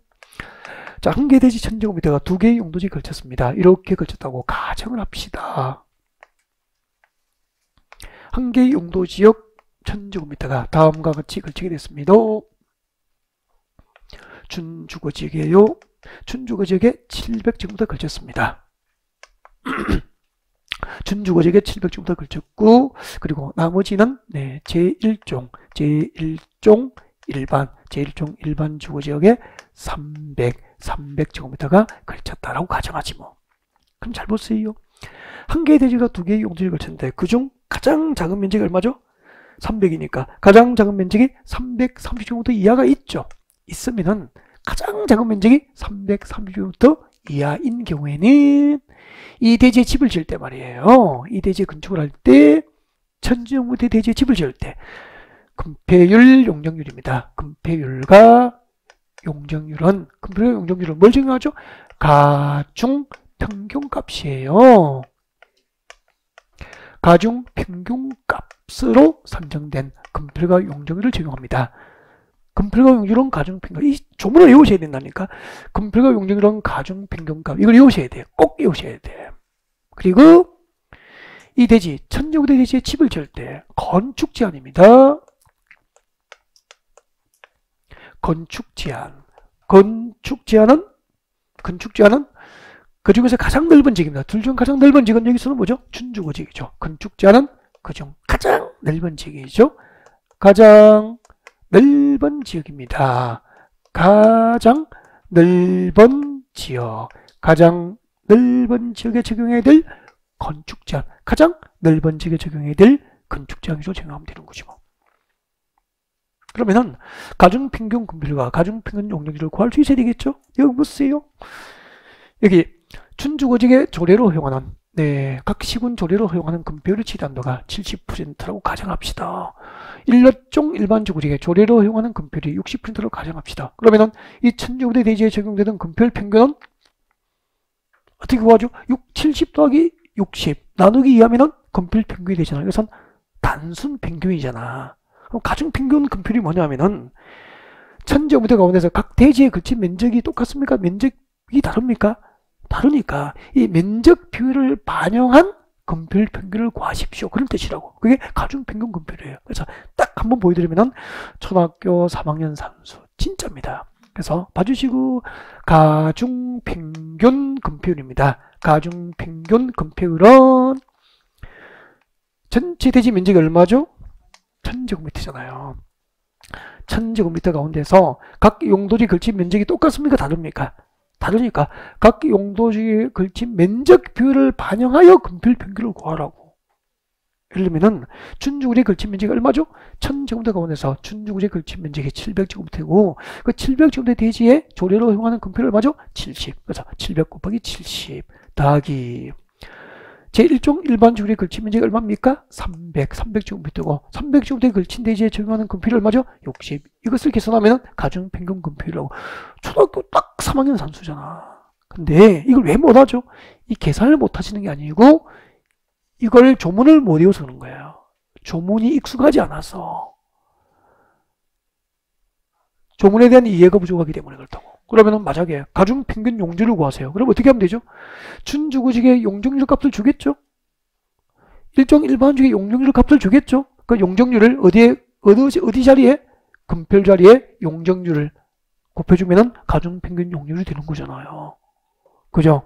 자, 한 개의 대지 1000제곱미터가 두 개의 용도지에 걸쳤습니다. 이렇게 걸쳤다고 가정을 합시다. 한 개의 용도지역 1000제곱미터가 다음과 같이 걸치게 됐습니다. 준주거지역이에요. 준주거지역에 700제곱미터 걸쳤습니다. 준주거지역에 700제곱미터 걸쳤고, 그리고 나머지는 제1종 일반 주거지역에 300제곱미터가 걸쳤다라고 가정하지 뭐. 그럼 잘 보세요. 한 개의 대지가 두 개의 용도지에 걸쳤는데 그중 가장 작은 면적이 얼마죠? 300이니까 가장 작은 면적이 330제곱미터 이하가 있죠. 있으면은 가장 작은 면적이 330제곱미터 이하인 경우에는 이 대지에 집을 지을 때 말이에요. 이 대지에 건축을 할 때 1000제곱미터 대지에 집을 지을 때 건폐율, 용적률입니다. 건폐율과 용적률은 뭘 적용하죠? 가중 평균값이에요. 가중 평균값으로 산정된 건폐율과 용적률을 적용합니다. 건폐율과 용적률은 가중평균, 이 조문을 외우셔야 된다니까. 건폐율과 용적률은 가중평균값, 이걸 외우셔야 돼요. 꼭 외우셔야 돼요. 그리고 이 대지, 1000제곱미터 대지에 집을 지을 때 건축 제한입니다. 건축 제한은 그 중에서 가장 넓은 지역입니다. 둘 중 가장 넓은 지역은 여기서는 뭐죠? 준주거지역이죠. 건축 제한은 그중 가장 넓은 지역이죠. 가장 넓은 지역입니다. 가장 넓은 지역에 적용해야 될 건축 제한, 가장 넓은 지역에 적용해야 될 건축 제한으로 적용하면 되는 거죠. 그러면은 가중평균 건폐율과 가중평균 용적률을 구할 수 있어야 되겠죠. 여기 보세요. 여기 준주거지역에 조례로 허용하는 네, 각 시군 조례로 허용하는 금폐율의 지단도가 70%라고 가정합시다. 일종 일반 지구지에 조례로 허용하는 금폐율이 60%로 가정합시다. 그러면은 이 천제곱대 대지에 적용되던 금폐율 평균은 어떻게 구하죠? 70 더하기 60 나누기 2하면은 금폐율 평균이 되잖아요. 이것은 단순 평균이잖아. 그럼 가중 평균 금폐율이 뭐냐면은 천제곱대 가운데서 각 대지에 걸친 면적이 똑같습니까? 면적이 다릅니까? 다르니까 이 면적 비율을 반영한 금폐율 평균을 구하십시오. 그런 뜻이라고. 그게 가중평균 금폐율이에요. 그래서 딱 한번 보여드리면은 초등학교 3학년 산수 진짜입니다. 그래서 봐주시고 가중평균 금폐율입니다. 가중평균 금폐율은 전체 대지 면적이 얼마죠? 1000제곱미터잖아요. 1000제곱미터 가운데서 각 용도지에 걸친 면적이 똑같습니까? 다릅니까? 다르니까 각 용도지에 걸친 면적 비율을 반영하여 금폐율 평균을 구하라고. 예를 들면은 준주구리에 걸친 면적이 얼마죠? 1000제곱미터 가운데서 준주구리에 걸친 면적이 700제곱미터고 그 700제곱미터 대지에 조례로 허용하는 금폐율 얼마죠? 70. 그래서 700 곱하기 70 더하기 제1종 일반 주구리에 걸친 면적이 얼마입니까? 300제곱미터고 300제곱미터에 걸친 대지에 적용하는 금폐율 얼마죠? 60. 이것을 계산하면 가중평균 금폐율이라고. 초등학교 딱 3학년 산수잖아. 근데 이걸 왜 못하죠? 이 계산을 못하시는 게 아니고 이걸 조문을 못 외워서 그런 거예요. 조문이 익숙하지 않아서. 조문에 대한 이해가 부족하기 때문에 그렇다고. 그러면은 만약에 가중평균 용적률을 구하세요. 그럼 어떻게 하면 되죠? 준주구직의 용적률 값을 주겠죠? 일종 일반주의 용적률 값을 주겠죠? 그 용적률을 어디 자리에? 금폐율 자리에 용적률을 곱해주면은 가중평균 용적률이 되는 거잖아요. 그죠?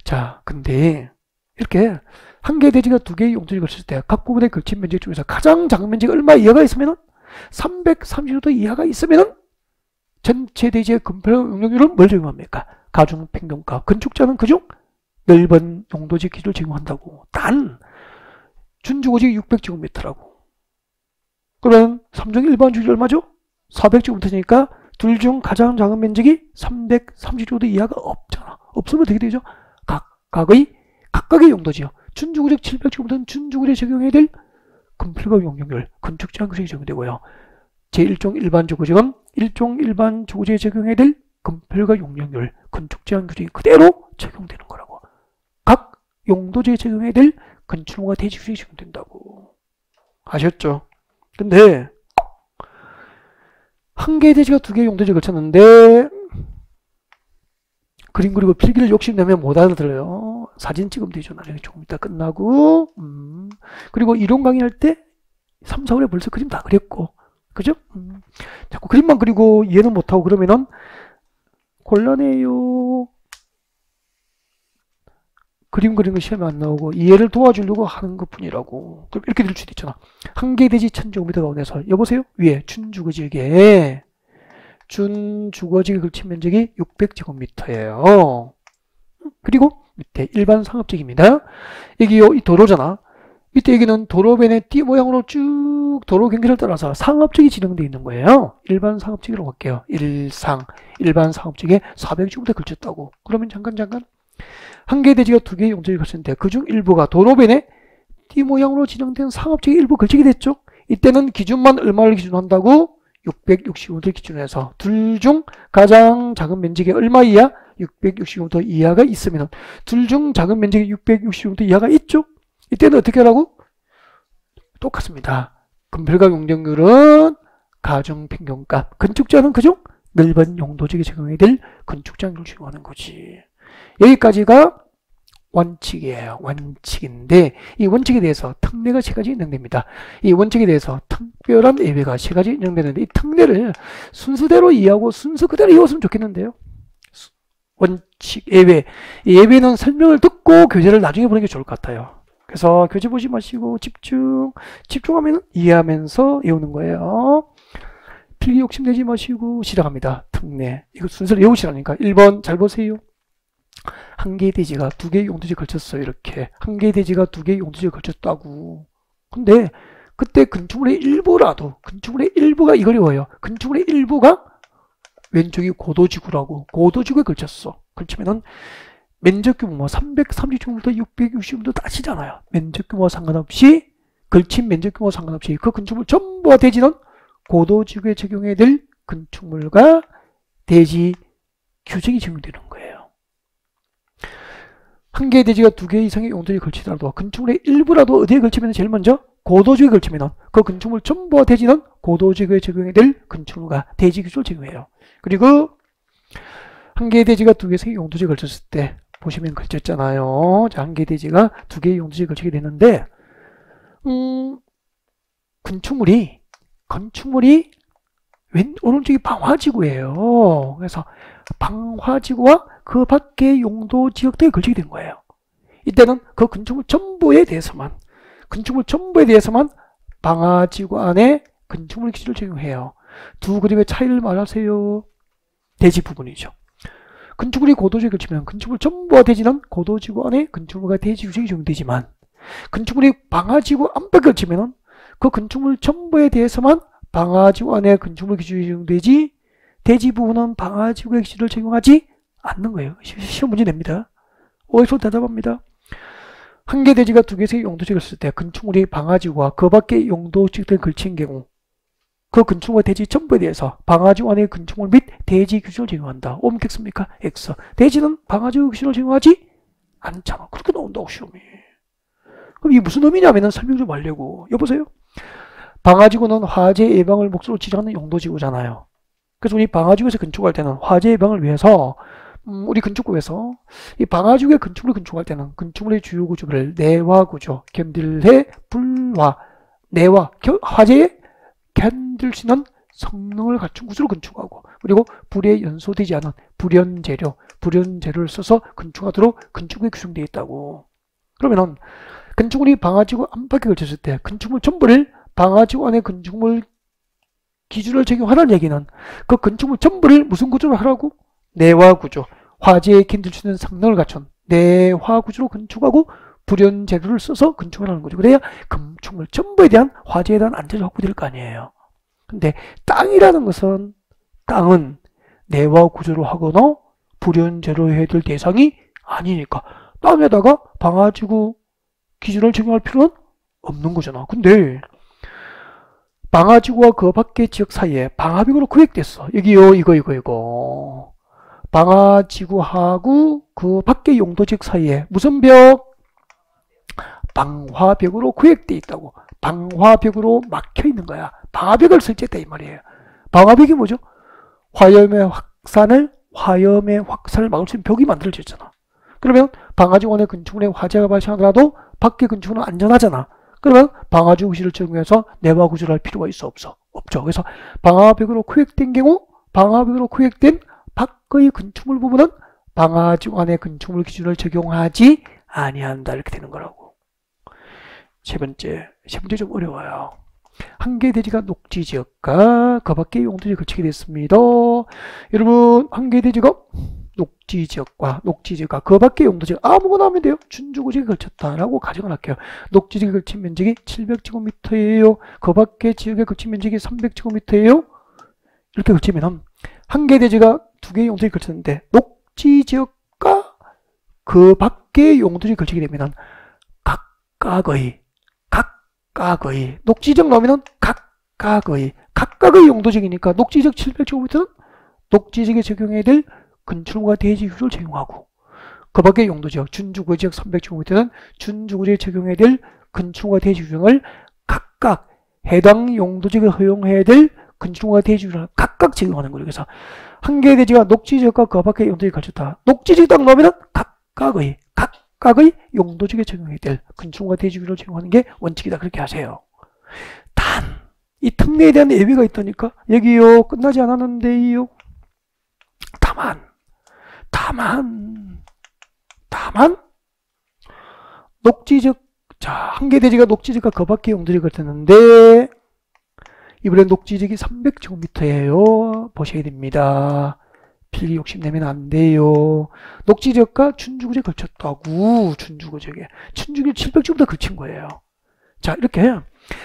자, 근데 이렇게 한 개 대지가 두 개의 용적률이 걸쳤을 때 각 부분에 걸친 면적 중에서 가장 작은 면적이 얼마 이하가 있으면은 330도 이하가 있으면은 전체 대지의 금폐율 용적률은 뭘 적용합니까? 가중평균값. 건축자는 그중 넓은 용도지 기준을 적용한다고. 단 준주거지 600제곱미터라고. 그러면 3종 일반 주지 얼마죠? 400제곱미터니까 둘 중 가장 작은 면적이 330제곱미터 이하가 없잖아. 없으면 어떻게 되죠? 각각의 용도지요. 준주거지 700제곱미터는 준주거지에 적용해야 될 금폐율 용적률, 건축자 규정이 적용되고요. 제1종 일반 주거지는 1종 일반 주거지에 적용해야 될 금폐율과 용적률, 건축제한 규정이 그대로 적용되는 거라고. 각 용도지에 적용해야 될 건축물과 대지 규정이 적용된다고. 아셨죠? 근데 한 개의 대지가 두 개의 용도지에 걸쳤는데 그림 그리고 필기를 욕심내면 못 알아들어요. 사진 찍으면 되죠. 나중에 조금 이따 끝나고. 그리고 이론 강의할 때 3, 4월에 벌써 그림 다 그렸고. 그죠? 자꾸 그림만 그리고 이해는 못하고 그러면은 곤란해요. 그림 그리는 거 시험에 안 나오고 이해를 도와주려고 하는 것 뿐이라고. 그럼 이렇게 될 수도 있잖아. 한 개 대지 1000제곱미터 가운데서 여보세요? 위에 준주거지에 걸친 면적이 600제곱미터예요. 그리고 밑에 일반 상업지입니다. 여기 이 도로잖아. 밑에 여기는 도로변의 띠 모양으로 쭉 도로 경계를 따라서 상업지이 진행되어 있는 거예요. 일반 상업지로 갈게요. 일반 상업지에 400제곱미터 걸쳤다고. 그러면 잠깐 한 개의 대지가 두 개의 용적이 걸쳤는데 그중 일부가 도로변에 띠 모양으로 진행된 상업지에 일부 걸치게 됐죠. 이때는 기준만 얼마를 기준한다고? 665를 기준해서 둘 중 가장 작은 면적이 얼마 이하? 665m 이하가 있으면 둘 중 작은 면적이 665m 이하가 있죠. 이때는 어떻게 하라고? 똑같습니다. 금폐율과 용적률은 가중평균값. 건축자는 그중 넓은 용도지에 적용해야 될 건축자율을 적용하는 거지. 여기까지가 원칙이에요. 원칙인데 이 원칙에 대해서 특례가 3가지 인정됩니다. 이 원칙에 대해서 특별한 예외가 3가지 인정되는데 이 특례를 순서대로 이해하고 순서 그대로 이해했으면 좋겠는데요. 원칙, 예외. 이 예외는 설명을 듣고 교재를 나중에 보는 게 좋을 것 같아요. 그래서 교재 보지 마시고 집중하면 이해하면서 외우는 거예요. 필기 욕심내지 마시고 시작합니다. 특례. 이거 순서를 외우시라니까. 1번 잘 보세요. 한 개의 대지가 두 개의 용도지에 걸쳤어요. 이렇게 한 개의 대지가 두 개의 용도지에 걸쳤다고. 근데 그때 건축물의 일부가 이거 어려워요. 건축물의 일부가 왼쪽이 고도지구라고. 고도지구에 걸쳤어. 걸치면은 면적 규모 뭐 330제곱미터, 660제곱미터 따지잖아요. 면적 규모 상관없이, 걸친 면적 규모 상관없이 그 건축물 전부와 대지는 고도지구에 적용해야 될 건축물과 대지 규정이 적용되는 거예요. 한 개의 대지가 두 개 이상의 용도지에 걸치더라도 건축물의 일부라도 어디에 걸치면 제일 먼저 고도지구에 걸치면 그 건축물 전부와 대지는 고도지구에 적용해야 될 건축물과 대지 규정을 적용해요. 그리고 한 개의 대지가 두 개 이상의 용도지에 걸쳤을 때 보시면 걸쳤잖아요. 자, 한 개의 대지가 두 개의 용도지에 걸치게 되는데 건축물이 오른쪽이 방화지구예요. 그래서 방화지구와 그 밖의 용도 지역들에 걸치게 된 거예요. 이때는 그 건축물 전부에 대해서만 방화지구 안에 건축물 기준을 적용해요. 두 그림의 차이를 말하세요. 대지 부분이죠. 건축물이 고도지구에 걸치면 건축물 전부와 대지는 고도지구 안에 건축물과 대지 규정이 적용되지만 건축물이 방화지구 안팎에 걸치면 그 건축물 전부에 대해서만 방화지구 안에 건축물 기준이 적용되지 대지 부분은 방화지구의 기준을 적용하지 않는 거예요. 시험 문제 냅니다. 어디서 대답합니다. 한 개 대지가 두 개의 용도지에 걸쳤을 때 건축물이 방화지구와 그 밖의 용도지역들에 걸친 경우 그 건축물과 대지 전부에 대해서 방화지구 안의 건축물 및 대지 규준을 적용한다. 옮겠습니까? X. 대지는 방화지구 규준을 적용하지 않잖아. 그렇게 나온다고 시험이. 그럼 이게 무슨 의미냐면은 설명 좀 하려고. 여보세요? 방화지구는 화재 예방을 목적으로 지정하는 용도지구잖아요. 그래서 우리 방화지구에서 건축할 때는 화재 예방을 위해서 우리 건축구에서 이 방화지구의 건축물을 건축할 때는 건축물의 주요 구조를 내화 구조, 견딜해 불화, 내화, 화재에 견딜 수 있는 성능을 갖춘 구조로 건축하고 그리고 불에 연소되지 않은 불연재료를 써서 건축하도록 건축에 규정되어 있다고. 그러면은 건축물이 방화지구 안팎에 걸쳤을 때 건축물 전부를 방화지구 안에 건축물 기준을 적용하라는 얘기는 그 건축물 전부를 무슨 구조로 하라고? 내화 구조, 화재에 견딜 수 있는 성능을 갖춘 내화 구조로 건축하고 불연 재료를 써서 건축을 하는 거죠. 그래야 건축물 전부에 대한 화재에 대한 안전이 확보될 거 아니에요. 근데 땅이라는 것은 땅은 내화 구조로 하거나 불연 재료로 해야 될 대상이 아니니까 땅에다가 방화지구 기준을 적용할 필요는 없는 거잖아. 근데 방화지구와 그 밖의 지역 사이에 방화벽으로 구획됐어. 여기요, 이거. 방화지구하고 그 밖의 용도지역 사이에 무슨 벽? 방화벽으로 구획돼 있다고. 방화벽으로 막혀 있는 거야. 방화벽을 설치했다 이 말이에요. 방화벽이 뭐죠? 화염의 확산을 막을 수 있는 벽이 만들어졌잖아. 그러면 방화지구 안에 건축물에 화재가 발생하더라도 밖의 건축물은 안전하잖아. 그러면 방화지구 구조를 적용해서 내화 구조를 할 필요가 있어? 없어? 없죠. 그래서 방화벽으로 구획된 경우 방화벽으로 구획된 밖의 건축물 부분은 방화지구 안에 건축물 기준을 적용하지 아니한다. 이렇게 되는 거라고. 세 번째 좀 어려워요. 한 개의 대지가 녹지지역과 그 밖의 용도지에 걸치게 됐습니다. 여러분 한 개의 대지가 녹지지역과 그 밖의 용도지역 아무거나 하면 돼요. 준주구지역에 걸쳤다라고 가정을 할게요. 녹지지역에 걸친 면적이 700제곱미터예요. 그 밖의 지역에 걸친 면적이 300제곱미터예요. 이렇게 걸치면 한 개의 대지가 두 개의 용도지역에 걸쳤는데 녹지지역과 그 밖의 용도지역에 걸치게 되면 각각의 녹지지역 나오면 각각의 용도지역이니까 녹지지역 700제곱미터는 녹지지역에 적용해야 될 건축물과 대지 규정을 적용하고 그 밖의 용도지역 준주거지역 300제곱미터는 준주거지역에 적용해야 될 건축물과 대지 규정을 각각 해당 용도지역에 허용해야 될 건축물과 대지 규정을 각각 적용하는 거죠. 그래서 한 개의 대지가 녹지지역과 그 밖의 용도지역에 걸쳤다. 녹지지역 딱 넣으면 각각의 용도지역에 적용해야 될 건축물과 대지 규정을 적용하는 게 원칙이다. 그렇게 하세요. 단 이 특례에 대한 예외가 있다니까. 여기요 끝나지 않았는데요. 다만 녹지적 한 개 대지가 녹지적과 그 밖의 용도지역을 했는데 이번에 녹지적이 300제곱미터예요. 보셔야 됩니다. 필기 욕심내면 안 돼요. 녹지적과 준주구지역에 걸쳤다고. 준주구지역에 700제곱미터 걸친 거예요. 자 이렇게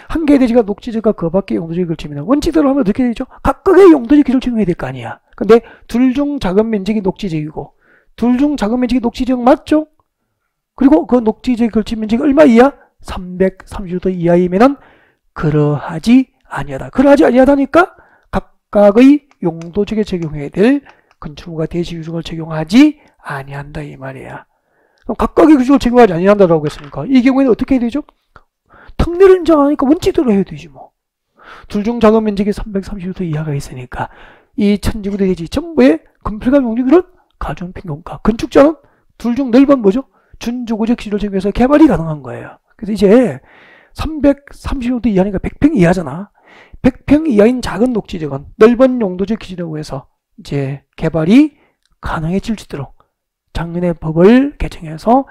한 개의 대지가 녹지적과 그 밖의 용도지역에 걸치면 원칙대로 하면 어떻게 되죠? 각각의 용도지역 기준을 적용해야 될 거 아니야. 근데 둘 중 작은 면적이 녹지지역이고 둘 중 작은 면적이 녹지 지역 맞죠? 그리고 그 녹지 지역의 걸친 면적이 얼마 이하? 330도 이하이면은 그러하지 아니하다. 그러하지 아니하다니까 각각의 용도 지역에 적용해야 될 건축물과 대지 규정을 적용하지 아니한다 이 말이야. 그럼 각각의 규정을 적용하지 아니한다라고 했으니까 이 경우에는 어떻게 해야 되죠? 특례를 인정하니까 원칙대로 해야 되지 뭐. 둘 중 작은 면적이 330도 이하가 있으니까 이 천지구대 대지 전부의 건폐감 용적률을 가중 평균가. 건축자는 둘 중 넓은 뭐죠? 준주거적 기준을 적용해서 개발이 가능한 거예요. 그래서 이제 330도 이하니까 100평 이하잖아. 100평 이하인 작은 녹지지역은 넓은 용도적 기준이라고 해서 이제 개발이 가능해질 수 있도록 작년에 법을 개정해서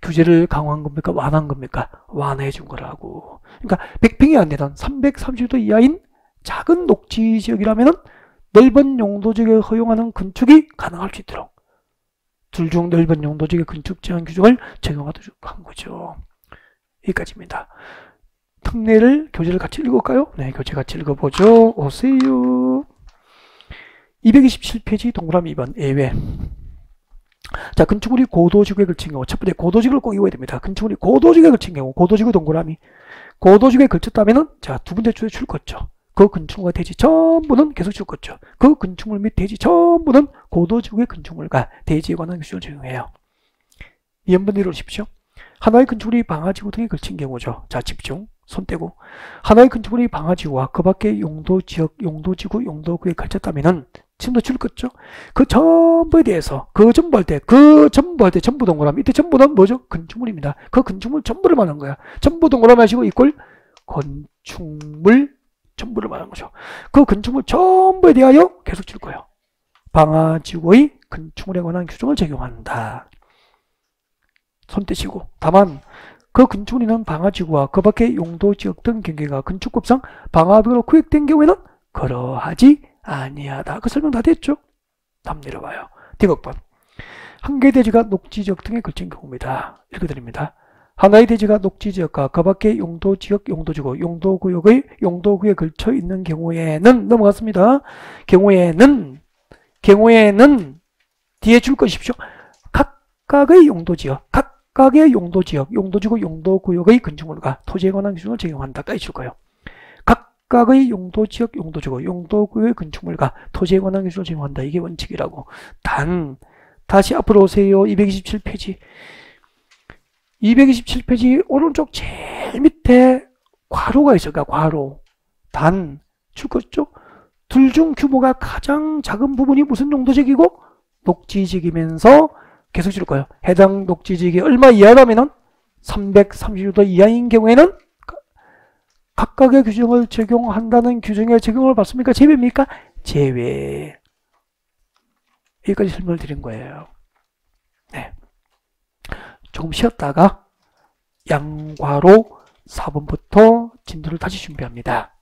규제를 강화한 겁니까? 완화한 겁니까? 완화해 준 거라고. 그러니까 100평이 안 되던 330도 이하인 작은 녹지 지역이라면은 넓은 용도 지역에 허용하는 건축이 가능할 수 있도록 둘 중 넓은 용도 지역의 건축 제한 규정을 적용하도록 한 거죠. 여기까지입니다. 특례를 교재를 같이 읽을까요? 네, 교재 같이 읽어보죠. 오세요. 227페이지 동그라미 2번 예외. 자, 건축물이 고도지구에 걸친 경우 첫 번째 고도지구를 꼭 읽어야 됩니다. 건축물이 고도지구에 걸친 경우 고도지구 동그라미 고도지구에 걸쳤다면은 자, 두 번째 줄에 줄 것죠. 그 건축물과 대지 전부는 계속 줄 것죠. 그 건축물 및 대지 전부는 고도지구의 건축물과 대지에 관한 규정을 적용해요. 2번을 읽으십시오. 하나의 건축물이 방화지구 등에 걸친 경우죠. 자, 집중, 손 떼고. 하나의 건축물이 방화지구와 그 밖의 용도지역, 용도지구, 용도구에 걸쳤다면은 지금도 줄 것죠. 그 전부에 대해서, 그 전부 할 때 전부 동그라미. 이때 전부는 뭐죠? 건축물입니다. 그 건축물 전부를 말하는 거야. 전부 동그라미 하시고 이꼴 건축물 전부를 말하는 거죠. 그 건축물 전부에 대하여 계속 줄 거예요. 방화지구의 건축물에 관한 규정을 적용한다. 손 떼시고. 다만 그 건축물이는 방화지구와 그 밖의 용도지역 등 경계가 건축법상 방화벽으로 구획된 경우에는 그러하지 아니하다. 그 설명 다 됐죠? 다음 내려봐요. 대각번. 한 개의 대지가 녹지지역 등에 걸친 경우입니다. 읽어드립니다. 하나의 대지가 녹지지역과 그 밖의 용도지역, 용도지구, 용도구역의 용도구에 걸쳐 있는 경우에는 넘어갔습니다. 경우에는 뒤에 줄 것이십시오. 각각의 용도지역, 각각의 용도지역, 용도지구, 용도구역의 건축물과 토지에 관한 규정을 적용한다까지 줄 거예요. 각각의 용도지역, 용도지구, 용도구역의 건축물과 토지에 관한 규정을 적용한다. 이게 원칙이라고. 다시 앞으로 오세요. 227페이지. 227페이지 오른쪽 제일 밑에 괄호가 있어요. 괄호. 줄 것죠? 둘 중 규모가 가장 작은 부분이 무슨 용도지역이고? 녹지지역이면서 계속 줄 거예요. 해당 녹지지역이 얼마 이하라면은 330도 이하인 경우에는 각각의 규정을 적용한다는 규정에 적용을 받습니까? 제외입니까? 제외. 여기까지 설명을 드린 거예요. 네. 조금 쉬었다가 양괄호 4번부터 진도를 다시 준비합니다.